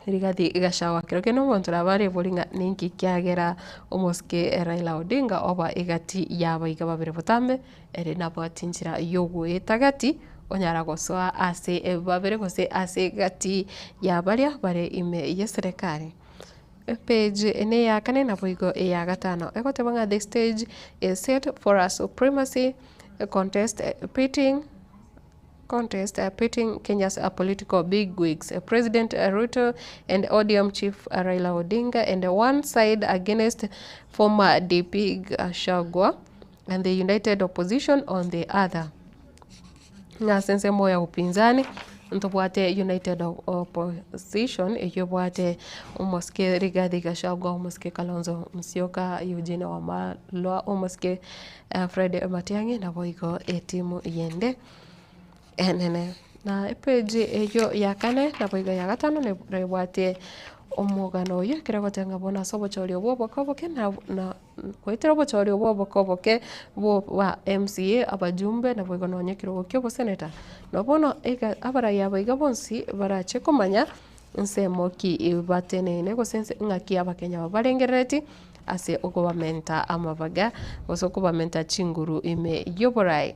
Speaker 1: Rigathi Gachagua kiroke no muntu rabari bolinga ninki kiagera Muske Raila Odinga oba igati yaba igababire butambe eri nabo atinjira yogo etagati onyara gosoa ase babere gose ase gati yabaria bare ime yeserekari page ene ya kane na boigo ya gatano ekotebanga the stage is set for a supremacy contest pitting Kenya's political bigwigs, President Ruto and ODM chief Raila Odinga, and one side against former DP Gachagua and the united opposition on the other. Ngasense moya upinzani ntobwate united opposition eyobwate Muske Rigathi Gachagua Muske Kalonzo Musyoka Eugene Wamalwa Muske Fred Matiang'i na boigo etimu yende enene na page eyo ya kane na boiga ya gatano ne rebwate omugano oyo kiragotenga bona sobochori obobokoboke na kwetera obochori obobokoboke bo wa MCA abajumbe na boiga nonye kirogokyo bo senator no bono ega abara ya boiga bonsi barache komanya nsemo ki batenene go sense ngaki abakenya barengereti ase ogobamenta amabaga osokobamenta chinguru ime yoborai.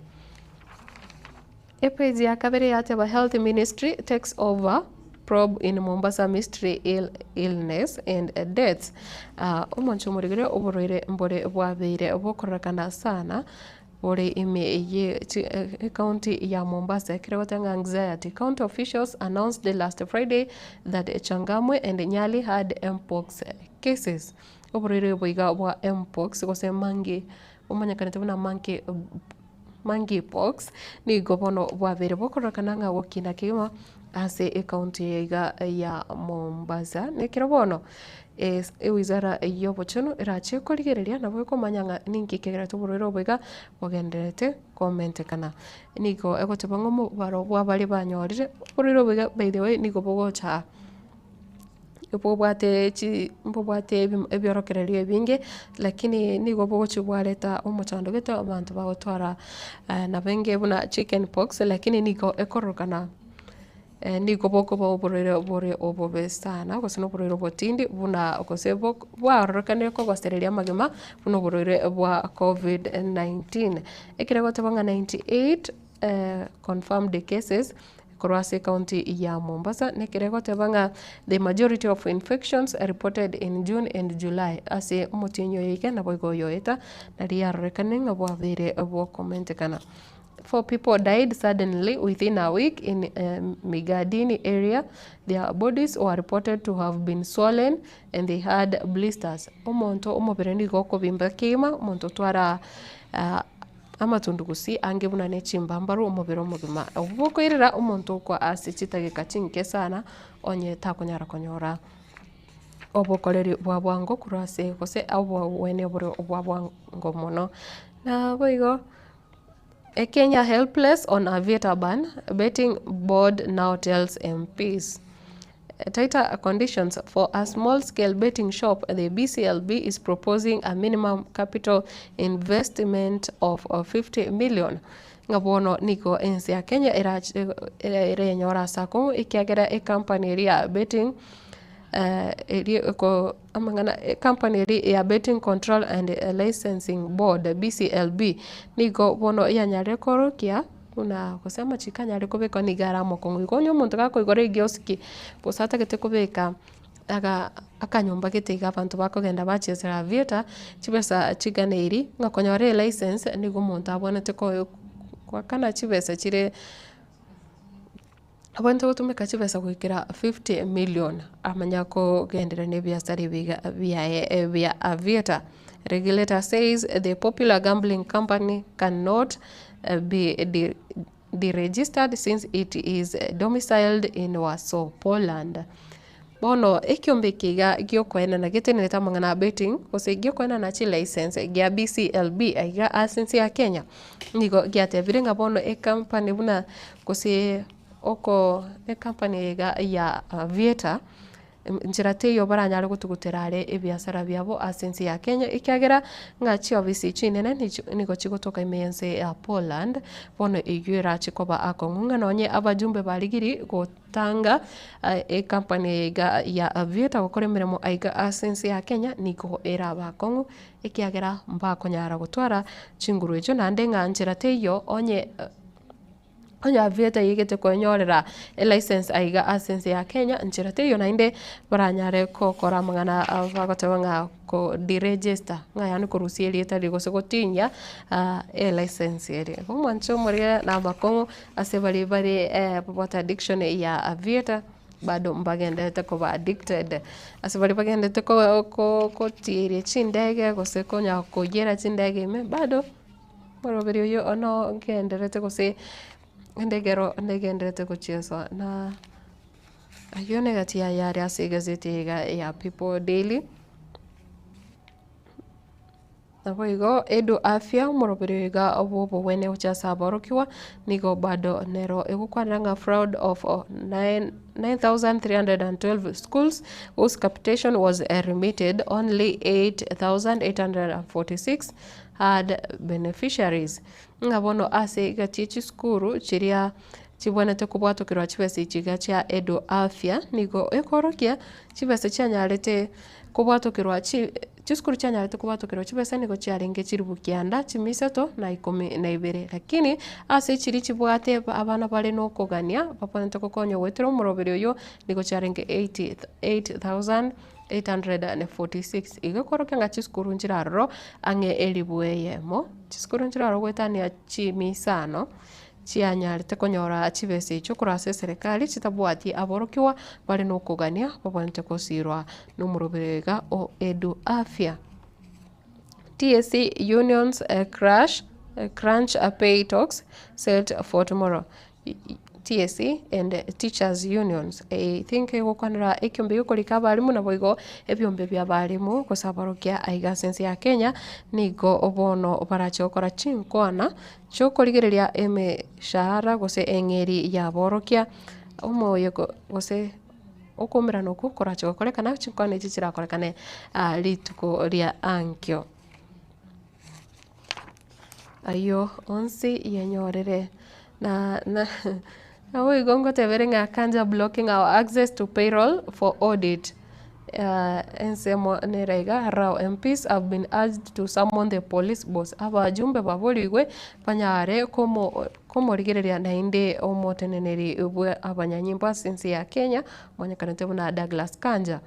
Speaker 1: Epezi ya kabere yate ba Health Ministry takes over probe in Mombasa mystery illness and deaths. Omoncho murigire oboroire mbore bwabeire obokorakana sana bore ime ye county ya Mombasa kirewatanga anxiety. County officials announced last Friday that Changamwe and Nyali had mpox cases. Oboroire boiga bwa mpox gose mangi omanyakanete buna monkeypox ni gobono bwabere bokorokana nga wokina kima ase county ya Mombasa nekirabono wizara yobochono irache koligereria nabo komanyanga ninki kegera tuburero bwega bogenderete comment kana niko egotebango mu baro bwabali banyorire buriro bwega by the way niko bogocha ubwate ebyorokererio binge lakini nigo bogochi bwareta omochando gete abantu bagotwara na benge buna chicken pox lakini niko ekorokana niko boko bore obobe sana gosino borero botindi buna okosebo bwarorokane ko gostereria magema buno borere bwa COVID-19 ekirego tabanga 98 confirmed cases Kurwase County ya Mombasa nekirego tebanga the majority of infections are reported in June and July ase mutinyo yike na boigo yoeta na ria reckoning abwabere abo comment kana 4 people died suddenly within a week in Migadini area. Their bodies were reported to have been swollen and they had blisters. Omonto omobereni goko bimba kima omonto twara amatundugusi ange buna nechimbambaru omubiro mugima oboko irira omuntu kwa asichitage kachinke sana onye takonyara konyora obokoleri bwabwango kurase kose abo wene bure bwabwango mono na boigo Kenya helpless on aviator ban, betting board now tells MPs. Tighter conditions for a small-scale betting shop, the BCLB is proposing a minimum capital investment of 50 million. Ngabono niko ensi ya Kenya irenyora sako ikiagera company ria betting company ya betting control and licensing board BCLB niko bono yanyare korokia una kusema chikanya riko beko ni garamo kongo ikonyo muntu gako igore gioski posata gete kubeka akanyumba gitega abantu bakogenda bachezera aviator chibesa chiganeiri ngakonyore license nigo muntu abonete ko kwa kana chibesa chire abantu batumeka chibesa kwikira 50 million amanyako gendera ne biasari via aviator. Regulator says the popular gambling company cannot be deregistered since it is domiciled in Warsaw, Poland. bono ekiombe kiga giokwena na giteneta mangana betting ose giokwena na chi license gya BCLB aiga asensi ya Kenya nigo gyatebire nga bono company buna kose oko company ya Aviator njira teyo baranyare gutuguterare ebiasara byabo asensi ya Kenya ikiagera nga chi obisi chinene nigo chigotoka imense ya Poland bono igwira chikoba akongunga nonye abajumbe barigiri gutanga company ya Aviator gukora mirimo aiga asensi ya Kenya nigo era bakongu ikiagera mbakonyara gutwara chinguru ejo nande nga njira teyo onye Aviator yigete kwenyorera license aiga asensi ya Kenya njira teyo nainde baranyare ko kora mangana bagoteba nga ko deregister nga yani kurusia lieta ligose gotinya license ere mwancho muri na bakongo asebali bari popota addiction ya Aviator bado mbagendete ko ba addicted asebali bagendete ko tire chindege gose konya kugera chindege me bado morobero yo ono genderete gose ndegenderete kuchezwa na ayone gati ya yari ase gazeti ya People Daily naboigo edu afya morobero ga obo wene uchasa borokiwa nigo bado nero egukwananga fraud of 9,312 schools whose capitation was remitted. Only 8,846 had beneficiaries. Ngabono ase gatichi skuru chiria chibonete kubwatukirwa chibese ichiga chia edu afya nigo ekorokia chibese chanyarete kubwatukirwa chiskuru chanyarete kubwatukirwa chibese nigo chiarenge chiribukianda chimiseto na 12 lakini ase chiri chibwate abana bale no kugania baponete kokonyo wetero murobero yo nigo chiarenge 8,846 igakoroka nga chiskuru njiraro ange elibueyemo chiskuru njiraro gwetania chimisano chianyarete konyora chibese icho kurase serikali chitabwati aborokiwa bali no kugania babonete kosirwa n'umurobega o edu afya. TSC unions crunch pay talks set for tomorrow. TSC and teachers unions I think gukwanira ekyombe yukolika balimu na boigo ebyombe bya balimu kusabarokia aiga sense ya Kenya nigo obono barachokora chinkwana chokoligereria emeshahara gose engeri ya borokia umoyo gose okumira noku korachokolekana chinkwana chichira kolekane lituko ria ankyo ayo onsi yenyorere na we gongo teveringa kanja blocking our access to payroll for audit. Ensemo nerega rao MPs have been urged to summon the police boss. Aba jumbe baboligwe panyare komo rigereria na inde omoteneneri ubwe abanyanyimba sensi ya Kenya mwanyakanete na Douglas Kanja.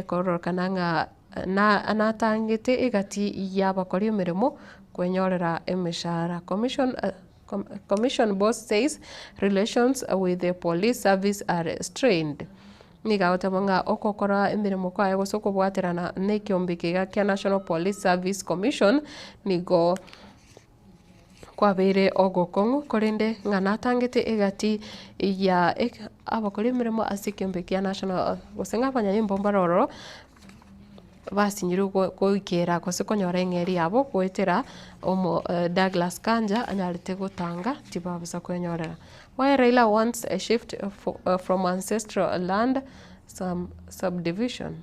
Speaker 1: Kororkananga na anatangete egati yabakori mirimo kwenyorera emeshara Commission boss says relations with the police service are strained. Nigaotamanga okokora emirimo kwayo gosoko bwaterana nekyombikega kya National Police Service Commission nigo kwabere ogokongu korinde nganatangete egati ya abakora emirimo asikyombikya National gosenga abanyanyimbo mbaroro basinyiru goikera kose konyora engeri yabo kwetera omo Douglas Kanja anyarite gutanga tibabuza kwenyorera. Why Raila wants a shift from ancestral land subdivision.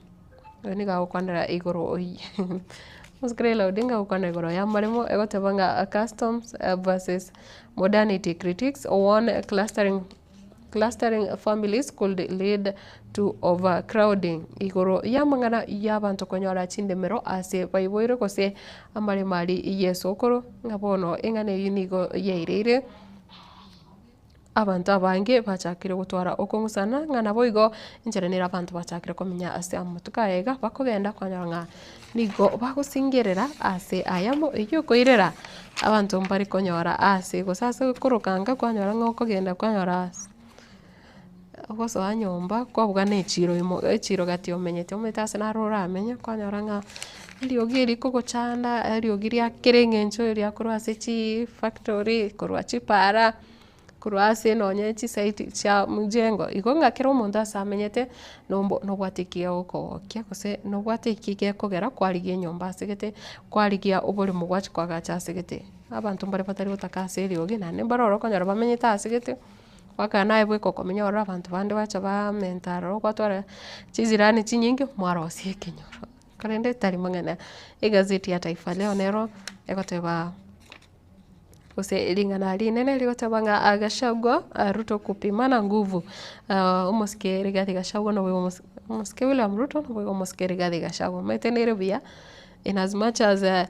Speaker 1: Niga ukwandira igoro Musgrela Odinga ukwana igoro ya marimo egotebanga customs versus modernity critics one clustering families could lead to overcrowding. Igoro yamangana yabantu konyora chindemero ase baiboire kose amari mari yesokoro ngabono engane yunigo yeirire abantu abange bachakire gutwara okongusana ngana boigo injeranira abantu bachakire komenya ase amutuka ega bakogenda kwanyanga nigo bagusingerera ase ayamo iyo koirera abantu mbari konyora ase gosase kurukanga kwanyora ngoko genda kwanyora ogoso anyomba kwabwa nechiro echiro gati omenyete ometase narora amenya kwanyoranga liogiri kogochanda liogiri akerengencho ria kurwa sechi factory kurwa chipara kurwase nonye chisaiti cha mjengo igonga kero mundu asamenyete no bwatikie ukokia kose no bwatikie kogera kwarigie nyomba asegete kwarigia uburi mugwachi kwagacha asegete abantu mbare batari gutakaseri ogi na ne baroro konyara bamenyete asegete wakana ebwe kokomenya ora abantu bande bacha ba mentaro kwatwara chizirani chinyingi mwarosie kinyoro karende tari mangana egazeti ya Taifa Leo nero egoteba use lingana linene ligotabanga Agashagwa Ruto kupimana nguvu umuske Rigathi Gachagua no umuske William Ruto no umuske Rigathi Gachagua metenere bia in as much as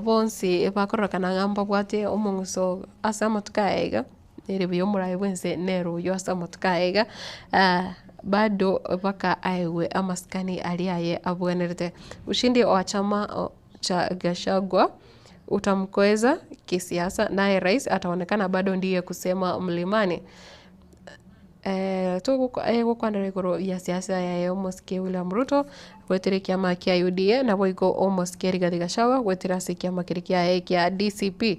Speaker 1: bonsi bakorokana ngamba bwate omunguso asama tukaega ere byo murai wense nero yo asama tukaega bado baka aiwe amaskani aliaye abwenerete ushindi wa chama cha Gachagua utamkweza kisiasa, naye rais ataonekana bado ndiye kusema mlimani. Gukwanira iguru ya siasa ya omoske William Ruto gwetire kiama kia UDA na boigo omoske Rigathi Gachagua gwetira kiama kia DCP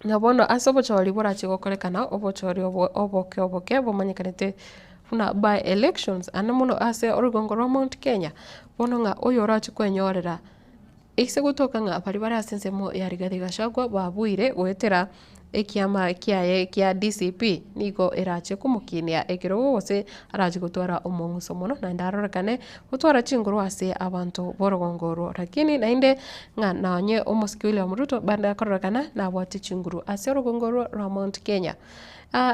Speaker 1: na bono asobochori burachi gokorekana obochori oboke bomanyekanete funa by elections anamuno ase orugongo rwa Mount Kenya bono nga oyo rachi kwenyorera ise gutoka nga bari bara sensemo ya Rigathi Gachagua babuire gwetera ekiama kia DCP nigo erache kumukinia ekiro wose araje gutwara omunguso mono na ndarorekane gutwara chinguru ase abantu borogongoro lakini nainde nga nanye omoski William Ruto banda kororekana na wati chinguru ase orogongoro rwa Mount Kenya.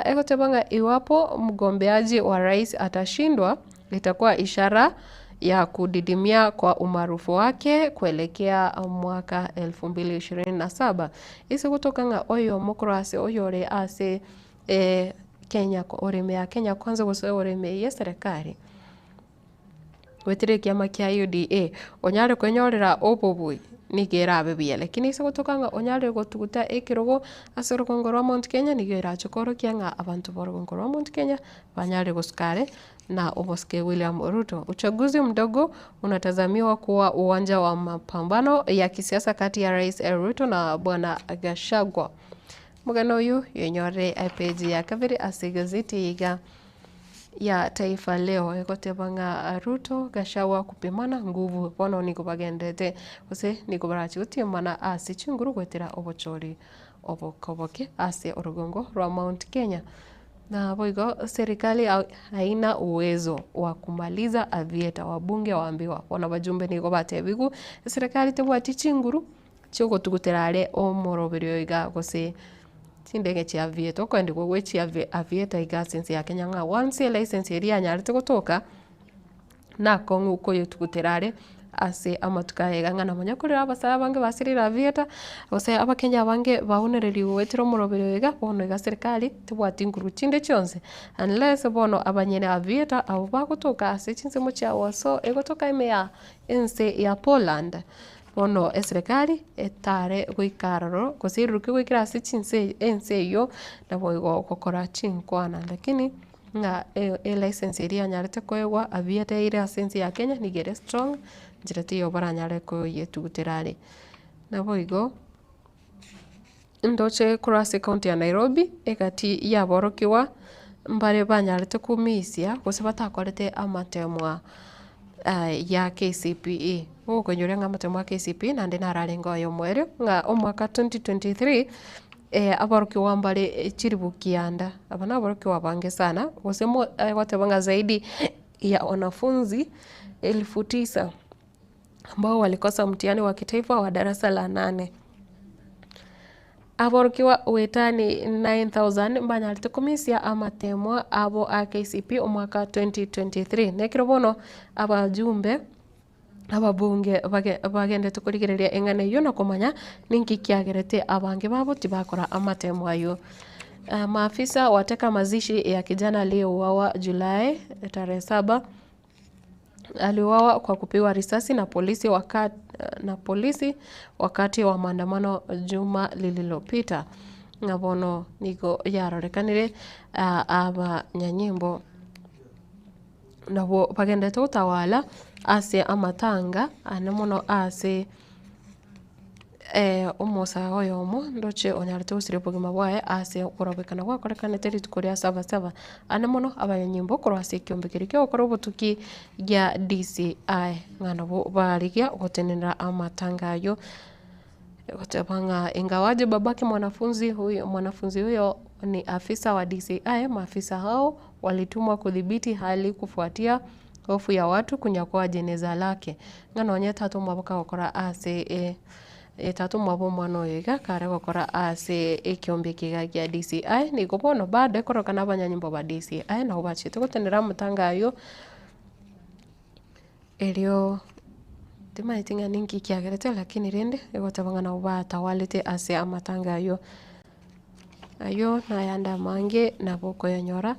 Speaker 1: Egotebanga iwapo mgombeaji wa rais atashindwa itakuwa ishara ya kudidimia kwa umaarufu wake kuelekea mwaka 2027. Isi kutoka nga oyo mokrasi oyo re ase Kenya oreme ya Kenya kwanza gose oreme ya serikali. Wetire kiama kia UDA onyare kwenyorera obobui nigera abebia lakini isi kutoka nga onyare gotuguta ekirogo ase orugongo rwa Mount Kenya nigera chokoro kianga abantu borogongo rwa Mount Kenya banyare gosukare na omoske William Ruto. Uchaguzi mdogo unatazamiwa kuwa uwanja wa mapambano ya kisiasa kati ya Rais Ruto na Bwana Gachagua. Mugano uyu yenyore page ya kabiri ase gazeti iga ya Taifa Leo egotebanga Ruto Gachagua kupimana nguvu bono niko bagendete ose niko barachi gutimana ase chinguru gwetera obochori obokoboke ase orugongo rwa Mount Kenya. Na boigo serikali haina uwezo wa kumaliza avieta wabunge waambiwa wana bajumbe niko batebigu serikali tebwati chinguru choko tuguterare omoroberio iga gose tindege cha avieta kwende gwechi avieta iga sense ya Kenya nga once license eri anyarite gutoka na kongu koyo tuguterare ase amatuka eganga na manyakurira abasaba bange basirira avieta ose abakenya bange baunereri wetiro murobero ega bono ega serikali tebwati nguru chinde chonse unless bono abanyene avieta abo bagutoka ase chinse mucha waso egotoka ime ya ense ya Poland bono serikali etare guikararo gosiruke guikira ase chinse ense yo na boigo kokora chinkwana lakini nga license eri anyarite koegwa avieta ire ase ya Kenya nigere strong jirati yo baranyare ko yetuguterare na boigo ndoche kurase county ya Nairobi ekati ya borokiwa mbare banyarite kumisia gose batakorete amatemwa ya KCPE ukonyore nga amatemwa KCPE nande nararengo yo mwere nga omwaka 2023 aborokiwa mbare chiribukianda abana aborokiwa bange sana gosemo watebanga zaidi ya wanafunzi 9,000 ambao walikosa mtihani wa kitaifa wa darasa la 8. Aborokiwa wetani 9,000 mbanyalite komisia amatemwa abo KCP omwaka 2023 nekirobono abajumbe ababunge bagende tukurigereria engane yo nakomanya ninki kiagerete abange babo tibakora amatemwa yo. Maafisa wateka mazishi ya kijana aliyeuawa Julai tarehe 7 aliuawa kwa kupigwa risasi na polisi wakati wa maandamano juma lililopita. Ngabono niko yarorekanire aba nyanyimbo nabo bagenda tutawala ase amatanga anemono ase umusa oyo omo ndoche onyarete usire bugima bwae ase kurobekana gwakorekana teritu kuria saba ane mono abanyanyimbo kurwase kiombekeri kyo okoro butuki gya DCI ngana bo barigia gotenera amatangayo Kutapanga ingawaje babake mwanafunzi huyo ni afisa wa DCI. Maafisa hao walitumwa kudhibiti hali kufuatia hofu ya watu kunyakua jeneza lake. Ngano onye tatu mwaboka wakora ase tatu mwabo mwano yiga kare wakora ase kiombeki gya DCI ni kubono bade koroka n'abanyanyimbo ba DCI na ubachite gutenera mutangayo elio Tima itinga ninki kiagerete lakini rende egotabanga na ubata walete ase amatangayo ayo na yanda mange na boko yanyora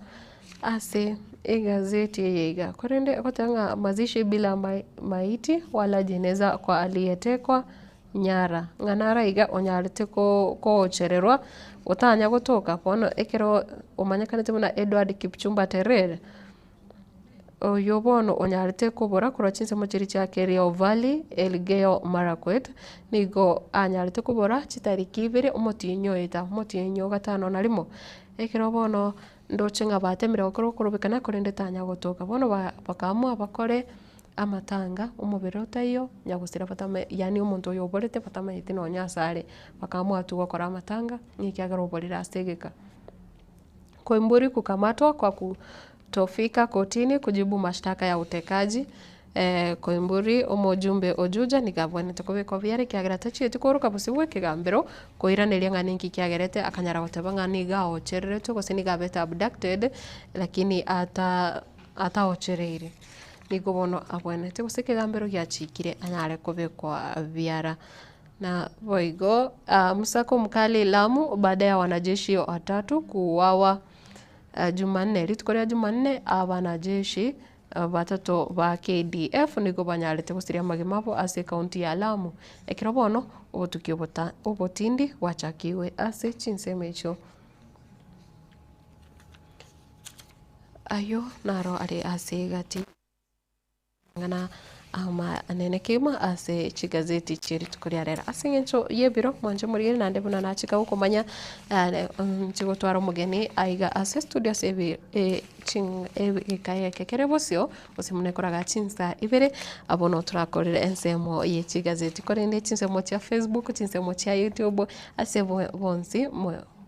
Speaker 1: ase egazeti yega korende egotanga mazishi bila maiti wala jeneza kwa aliyetekwa nyara nganara iga onyarete ko chererwa utanya gutoka pono ekero umanyakanete muna Edward Kipchumba Terere yobono onyarete kubura kurachinse muchiri cha Kerio Valley Elgeyo Marakwet nigo anyarete kubura chitariki 2 umutinyo gatano na limo ekero bono ndochenga batemire okoro kurubikana kurende tanya gutoka bono bakamwa bakore amatanga umubiri utayo nyagusira batame yani umuntu yoborete batame itino nyasare bakamwa tu gukora amatanga nikiagara uborira astegeka Koimburi kukamatwa kwa kutofika kotini kujibu mashtaka ya utekaji. Koimburi umujumbe ojuja nigabwanete kubiko byari kiagerete chiti kuruka busiwe kigambiro koiraniria nganinki kiagerete akanyara gutebanga niga ochererete gusiniga beta abducted lakini ata ochereire nigo bono abwanete gusikigambiro gyachikire anyare kubikwa byara na boigo musako mkali Lamu baada ya wanajeshi watatu kuuawa Jumanne ritukoria Jumanne abanajeshi batatu ba KDF nigo banyarete gusiria magimabo ase kaunti ya Lamu ekero bono obutukio obotindi wachakiwe ase chinsemecho ayo naro ari ase gati ngana ama anene kema ase chigazeti chiri tukuria rera asingencho yebiro mwanje murire nande buna nachika ukomanya chigotwara mugeni aiga ase studio sebe ching kaya kekere bosio osimune koraga chinsa ibere abono turakorera ensemo ye chigazeti korende chinsemo cha Facebook chinsemo cha YouTube ase bonsi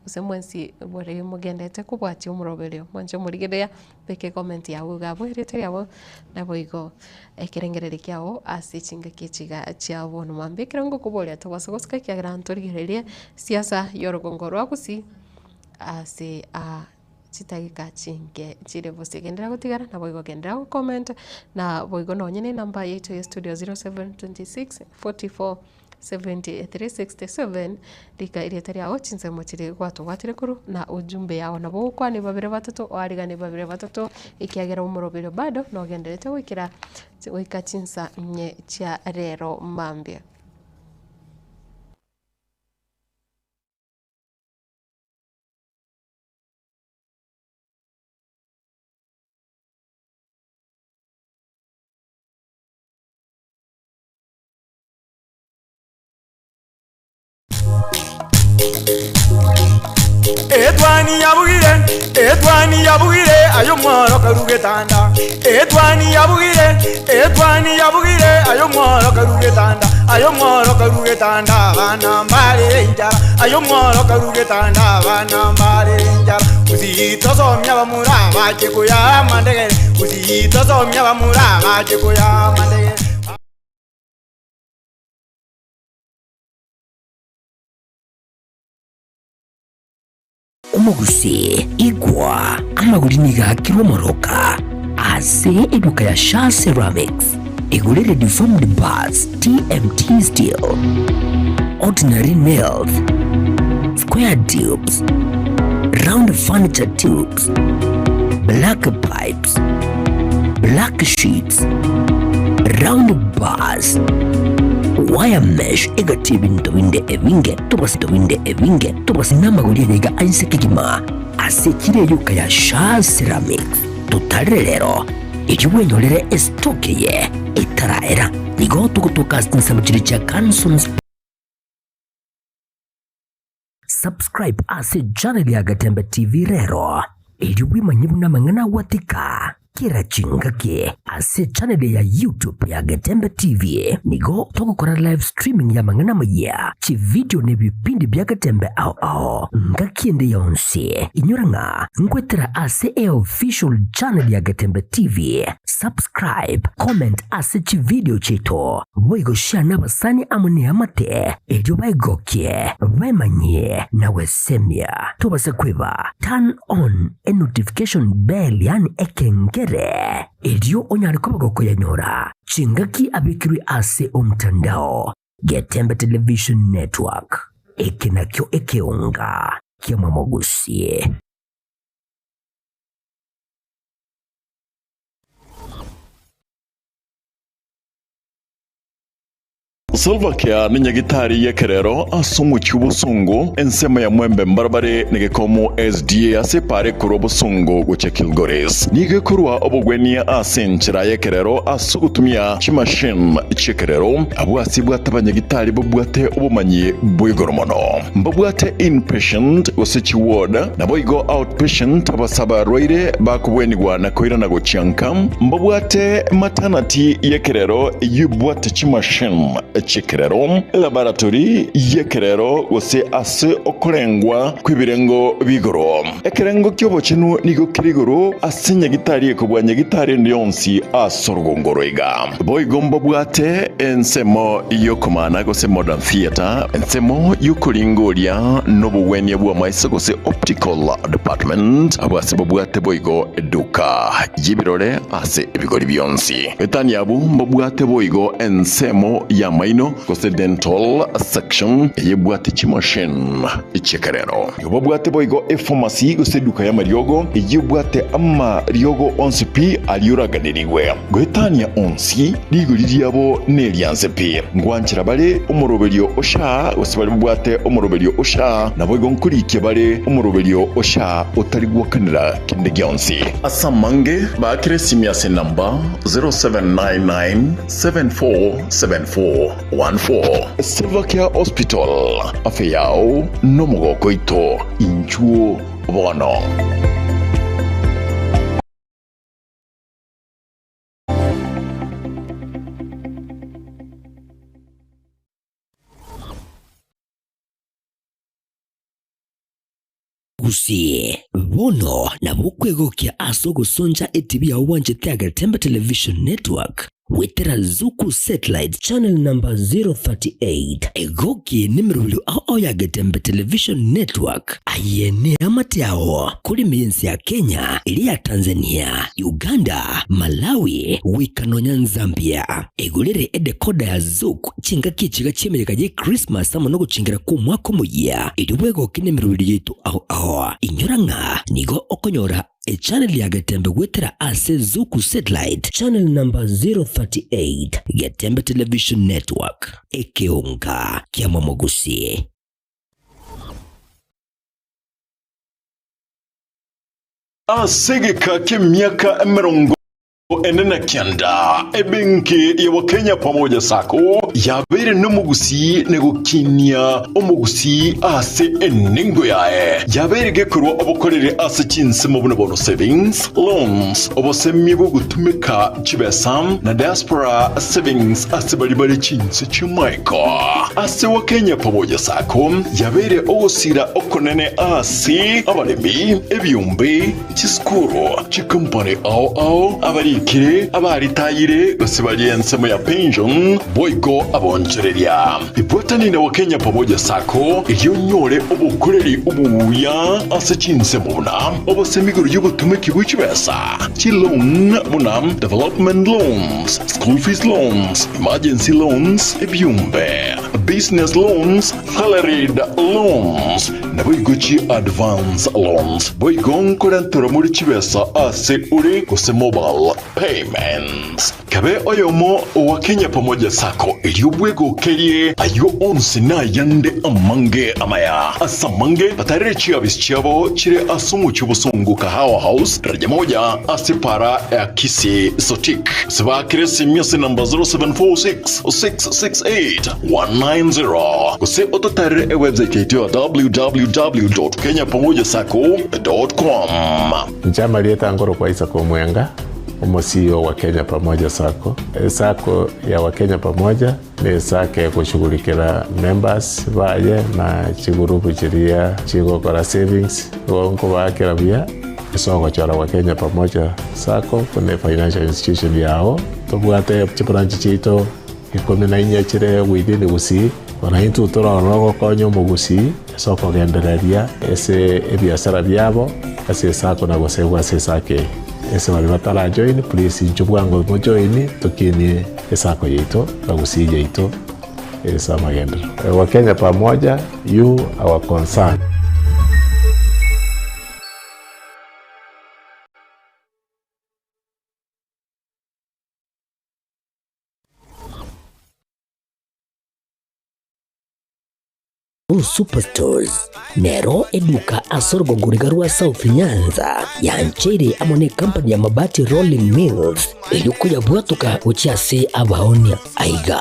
Speaker 1: usemwensi bore mugendete kubwati umuroberio mwanje murigerea peke comment yawe gabwerete yabo naboigo ekerengereri kyao ase chinga kichiga cyabo no mambekera ngo kubolia twasogoska kya grantorigereria siasa yorogongo rwagusi ase chitagika chinge chire busigendera gutigara na boigo gendera ku comment na boigo no nyene namba yetu ya studio 0726 44 7367 lika iretari yao chinsemo chiri gwatu gwatire kuru na ujumbe yao na bukwa ni babire batatu wariga ni babire batatu ikiagera umurobero bado no genderete wikira wika chinsa nye cha rero mambia
Speaker 7: Edwani yabugire ayo mworo karugetanda Edwani yabugire ayo mworo karugetanda bana mbale njara ayo mworo karugetanda bana mbale njara uzito somya bamuraba kikuya mandege uzito somya bamuraba kikuya mandege
Speaker 2: Umuguse igwa amagulini gakirwa moroka ase iduka ya Shah Ceramics igulire deformed bars TMT steel ordinary nails square tubes round furniture tubes black pipes black sheets round bars wire mesh egatibinto winde evinge tubasi namagulire niga ainse kigima asekire yuka ya Shah Ceramics tutarerero ikiwenyorere estoke ye itaraera nigo tukutuka sinsa muchiri cha Cansons subscribe ase channel ya Gatembe TV rero ili wimanyibu na mangana watika kira chingake ase channel ya YouTube ya Gatembe TV nigo toko kora live streaming ya mangana maya chi video ne bipindi bya Gatembe ao ngakiende yonse inyuranga ngwetera ase official channel ya Gatembe TV subscribe comment ase chi video chito boigo share na basani amune amate ejo baigokie bemanye na wesemia tobase kweba turn on a notification bell yani ekengere edio onyari kobagoko yanyora chingaki abikiri ase omtandao Gatembe Television Network ekinakyo ekeunga kiamamogusie.
Speaker 25: Salva Kiir ni nyagitari ya kerero asumu cy'ubusungu ensema ya mwembe mbarbare nigekomo SDA asepare kurobusungu guce Kilgoris nigekorwa obugwenia asenchira ya kerero asugutumia chimashine chikerero abwasi bwatabanyagitari bobwate obumanyi bwigoromono mbabwate inpatient usichi ward na boigo outpatient abasaba roire bakubwenigwa na koira na gochianka mbabwate maternity ya kerero yubwate chimashine chikerero laboratory yekerero gose ase okorengwa kwibirengo bigoro ekerengo kyobo chinu nigo kirigoro asinya gitari ekobwanya gitari ndionsi asorgongoro iga boygombo bwate ensemo yokomana gose modern theater ensemo yukolingoria nobuwenya bwa maisa gose optical department abase bwate boygo eduka yibirore ase ebigori byonsi etani abu mbwate boygo ensemo ya maino kose dental section yebwate chimashine ichekerero yobwate boigo pharmacy kose duka ya mariogo yebwate amma riogo onsipi aliuraganiriwe goetania onsi liguriryabo nelyansepi ngwanchira bale umurobelio osha osibali bwate umurobelio osha naboigo nkurike bale umurobelio osha otarigwakanira kinde gyonsi asamange bakire simya se number 0799747414 Salva Kiir Hospital afeyao nomogoko ito inchuo bono.
Speaker 2: Gusie bono na bukwegokia asogo sonja etibi ya uwanje tia Gatembe Television Network wetera Zuku Satellite Channel number 038 egoki nimero ao ya Gatembe Television Network ayene amatiao kuri miyensi ya Kenya ili ya Tanzania Uganda Malawi wikanonya Zambia egulere edekoda ya Zuku chinga kichiga chimereka je Christmas amonogo chingira ku mwako muya iliwego kinemero yetu ao inyoranga nigo okonyora a channel ya Gatembe wetera ase Zuku Satellite Channel number 038 Gatembe Television Network ekeunga kiamamogusi.
Speaker 25: Asegeka kemiaka emerongo enena kianda ebenke ya Wakenya pamoja sako yabere nomugusi negokinia omugusi ase eningo yae yabere gekurwa obukorere ase chinse mu bono savings loans obosemi bwo gutumika chibesam na diaspora savings ase bali chinse chimaiko ase Wakenya pamoja sako yabere ogosira okonene ase abalemi ebyumbe chiskuro chikompany ao abari kire abaritayire basibali ensemo ya pension boygo abonchereria ibotani na Wakenya pamoja sako yonyore obukoreri ubuya ase chinse muna obosemiguru y'ubutumiki bw'ikibesa chilon muna development loans school fees loans emergency loans ebyumbe business loans salaried loans na boygochi advance loans boygon korantora muri kibesa ase uri kose mobile payments kabe oyomo Wakenya pamoja sako iliyobwego kerie ayo onse na yande amange amaya asamange batarechi abisichabo chire asumu cy'ubusungu kahawa house raja moja asipara ya kisi sotik sibakire simyase number 0746 668 190 kuse ototare website yetu www www.kenyapamojasacco.com.
Speaker 6: Njama lieta ngoro kwa Isako Mwenga, CEO wa Kenya Pamoja Sacco. Sacco ya Wakenya Pamoja ni sake ya kushughulikira members baye na chigurupu chiria chigokora savings wonko bakira bia isoko chora Wakenya Pamoja Sacco kuna financial institution yao tobwate branch chito ikome na inya chire within Gusii ona into toro konyo mu Gusii soko gendereria ese ebiasara byabo ase Sacco na gosegwa ase sake ese bali batala join please njubwango mo join tukini Sacco yeito na Gusii yeito esa magendo Wakenya Pamoja, you our concern.
Speaker 2: Superstores nero eduka asorgo ngurigarua South Nyanza yanchere amone company ya mabati Rolling Mills eyukuya bwatuka uchiase abaonia aiga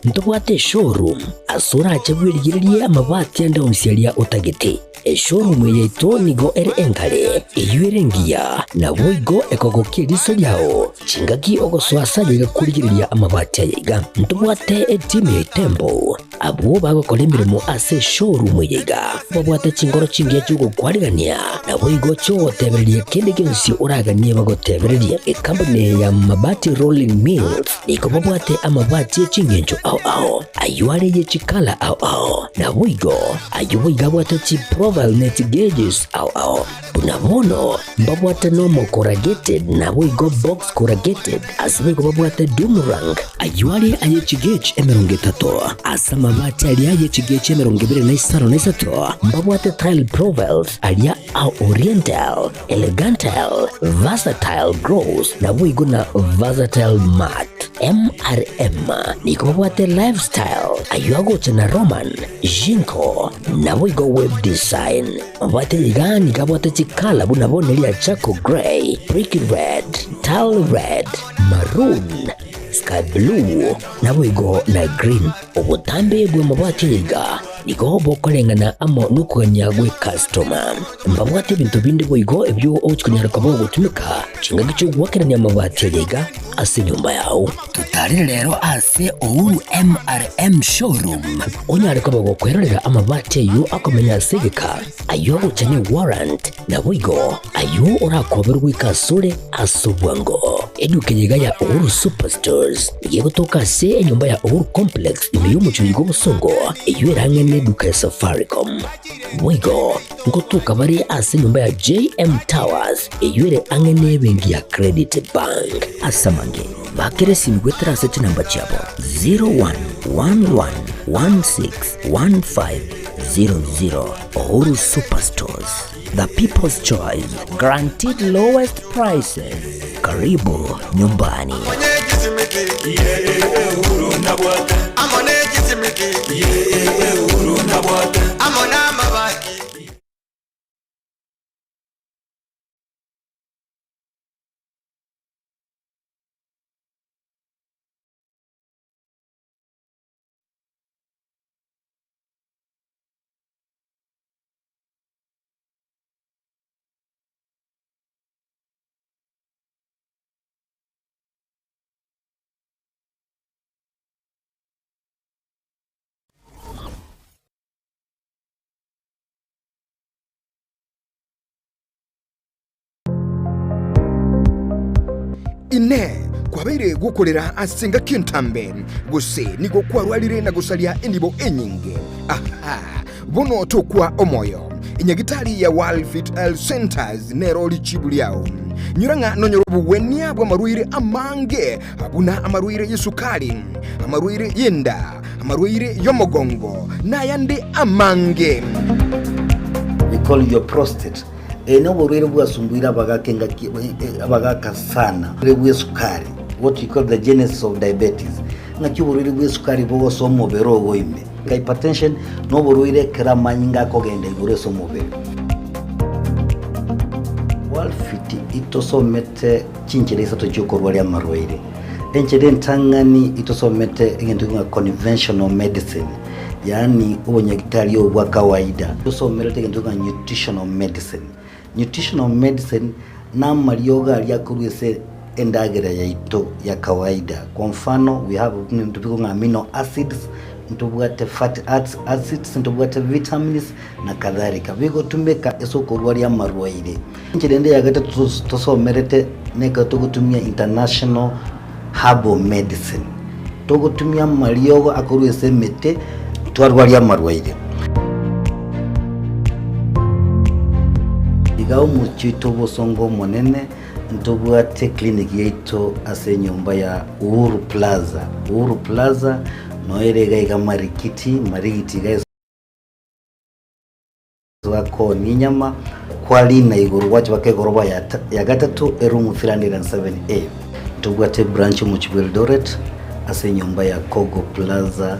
Speaker 2: ntobwate showroom asura achabwirigirie amabati anda umsialia utagete showroom yeito nigo enkale eyuerengia na boigo ekogokiriso yao chingaki ogoswasa yiga kurigiriria amabati yiga ntobwate team Tembo abo bagokora mirimo ase showroom yiga babwate chingoro chingia chugo kwarigania na boigo cho tebererie kende gensi uraganie bagotebererie company ya mabati Rolling Mills niko babwate amabati chingenjo ao ayuare ye chikala ao na boigo ayuiga bwate chi profile net gauges ao unamono babwate normal corrugated na boigo box corrugated asibego babwate Dumarang ayuare aye chigage emerongetato asama mabati alia ye chigage emerongibire na isaro na isato babwate tile profiles alia au oriental elegantal versatile gross na boigo na versatile mat MRM niko babwate lifestyle ayuago tena Roman Jinko na boigo web design babwate ligani kabwate chikala bunabonelia Chaco Grey, Brick Red, Tile Red, Maroon, Sky Blue na boigo na Green obutambe bwe mabwate liga niko bokolengana amo nukanya gwe customer mbabwate bintu bindi boigo ebyo ochikunyara kabo gutumika chingagicho gwakeranya mabwate liga ase nyumba yao tutari rero ase Ouru MRM showroom onyare kabo gukwerera amabati yu akomenya segeka ayo uchane warrant na boigo ayo urakoberwa ikasure asubwango edukenyiga ya Ouru Superstores yego toka se nyumba ya Ouru Complex imeyumu chuyigo busongo iyo erangene duka ya Safaricom boigo ngotuka bari ase nyumba ya JM Towers iyo ere angene bengi ya Credit Bank asamange bakere simgwetera seti namba chabo 0111161500 Ouru Superstores, the people's choice, guaranteed lowest prices. Karibu nyumbani.
Speaker 9: ine kwabeire gukorera asenga kintambe guse nigo kwarwalire na gusalia endibo enyinge aha bono tokwa omoyo inyagitali ya World Fit Health Centers nero lichibuliao nyuranga nonyorobu wenia bwa maruire amange abuna amaruire yesukali amaruire yenda amaruire yomogongo na yande amange.
Speaker 10: We call your prostate eno borwere bwasumbuira bagakenga abagaka sana bwe sukari, what you call the genesis of diabetes ngakyo borwere bwe sukari bo somo bero goime hypertension no borwere kramanyinga kogenda igure somo bero World Fit itosomete chinchereza to chokorwali amarwaire enchede ntangani itosomete ngento nga conventional medicine yaani ubunyagitari obwa kawaida tusomera tegendoka nutritional medicine. Nutritional medicine namalioga aliakurwese endagera yaito ya kawaida. Kwa mfano we have ntubiko amino acids, ntubwate fatty acids, ntubwate vitamins na kadhalika. Bigo tumeka esoko rwali amarwaire. Nchirende yagata tusomerete neka tugutumia international herbal medicine. Tugutumia maliogo akurwese mete twarwali amarwaire. Igao muchito bosongo monene ntubwate clinic yeito ase nyumba ya Uhuru Plaza. Uhuru Plaza noerega iga marigiti guys wako ni nyama kwali na iguru wacho bake goroba ya gatatu room 307A. Ntubwate branch mu Eldoret ase nyumba ya Kogo Plaza.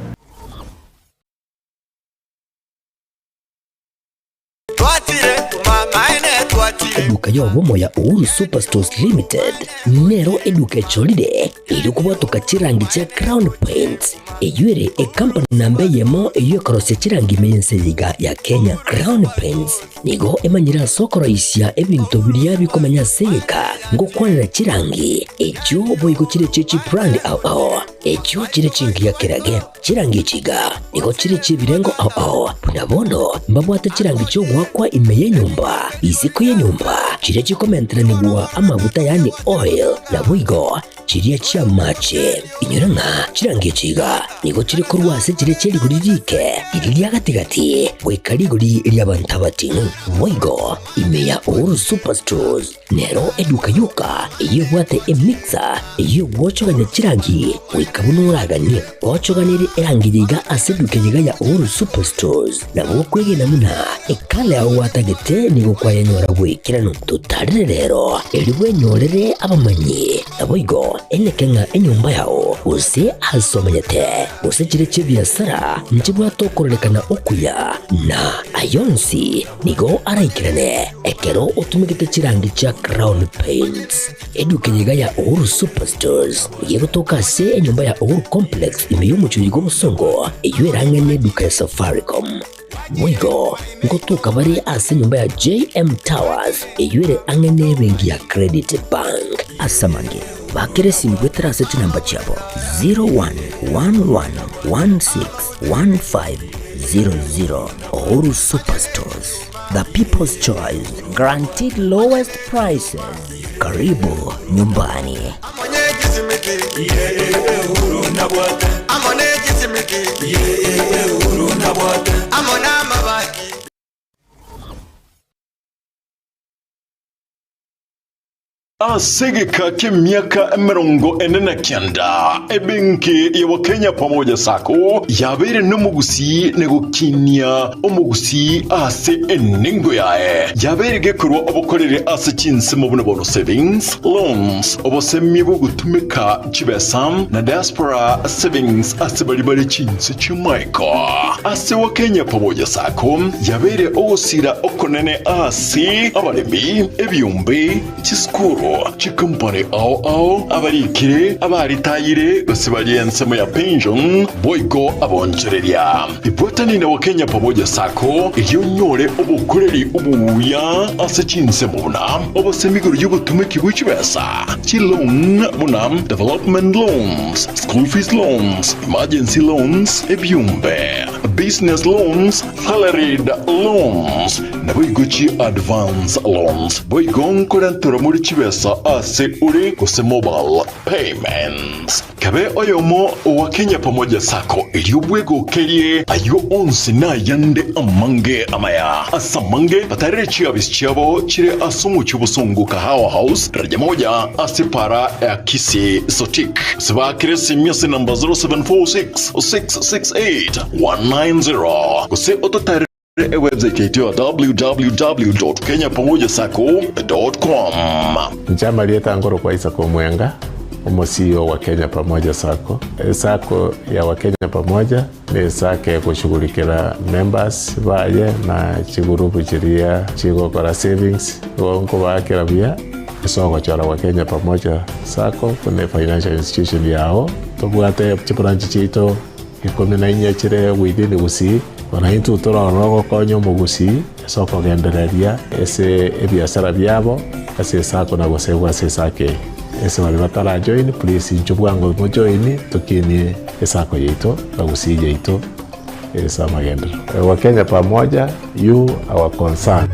Speaker 2: Eduka yobomo ya Uhuru Superstores Limited nero eduka cholide ili kubwatuka chirangi cha Crown Paints eyuere company nambe yemo eyo korose chirangi meyenseyiga ya Kenya. Crown Paints nigo emanyira sokoro isya ebintu biriya bikomanya seka ngo kwanira chirangi echo boyiko chire chichi brand ao echo chire chingi ya kerage chirangi chiga nigo chire chibirengo ao punabono mbabwate chirangi cyo gwakwa imeye nyumba iziko ye nyumba chire chikomentera nigwa amavuta yani oil na bwigo chiriya chia mache inyuranga chirangi chiga nigo chiri kurwase chire chiri kuririke iriya gatigati wekariguri iriya bantabati bwigo imeya Uhuru Superstores nero eduka yuka iyo bwate emixer iyo gwochoganya chirangi wikabunuraganye gwochoganire erangiriga aseduke yiga ya Uhuru Superstores nabo kwegena muna ekale aho watagete nigo kwayanyora bwikirano tutarire rero eriwe nyorere abamanyi nabwigo enekenga enyumba yao use asomanyete use chire chibiasara nchibwa tokorelekana okuya na ayonsi nigo araikirane ekero utumikite chirangi cha Crown Paints eduke yiga ya Uhuru Superstores yego toka se enyumba ya Uhuru Complex imeyumuchuyigo musongo eyuerangene duka ya Safaricom mwigo ngotuka bari ase nyumba ya JM Towers eyuere angene bengi ya Credit Bank asamange bakire simu gwetera seti namba chabo 0111161500. Uhuru Superstores, the people's choice, guaranteed lowest prices. Karibu nyumbani.
Speaker 25: Asegeka k'emyaka 49 ebenki ya Kenya pamoja sako yabere n'umugusi negukinia umugusi ase eningo yae yabere gekurwa obukorere ase kinse mu buno savings loans obosemi bwo gutumika chibesam na diaspora savings ase bali kinse chimaiko ase wa Kenya pamoja sako yabere osira okonene ase abalemi ebyumbe chiskuru chikumpane ao abarikire abaritayire basibali ensemo ya pension boyko abonchereria ibwatani na Kenya pamoja sako iyonyore obukoreri ubuya ase kinse mubuna obosemiguru y'ubutumiki bw'ikibesa chilon bunam development loans, school fees loans, emergency loans, ebyumbe business loans, salaried loans na boygochi advance loans boygon korantura muri kibesa ase uri kuse mobile payments kabe oyomo wa Kenya pamoja sako iliyobwego kerie ayo onsi na yande amange amaya asamange atarechi abisichabo chire asumu chubusungu kahawa house daraja moja asipara ya kisi sotik sibakire simyasi namba 0746-668-190 kuse ototari website yetu www.kenyapamojasako.com.
Speaker 6: Njama lieta ngoro kwa Isako Mwenga, CEO wa Kenya Pamoja Sako. Sako ya Wakenya Pamoja ni sake ya kushughulikira members baye na chigurupu chiria chigokora savings wonko bakira bia isoko chara Wakenya Pamoja Sako kuna financial institution yao tobwate chibranchi chito ikumi na inya chire within Gusii ona into turona gokonyo mu Gusii soko gendereria ese ebiashara byabo ase sako na gosegwa ase sake ese wale batara join please njubwango mo join tukinie esako yeito na Gusii yeito esa magendo. Wakenya pamoja, you our concern.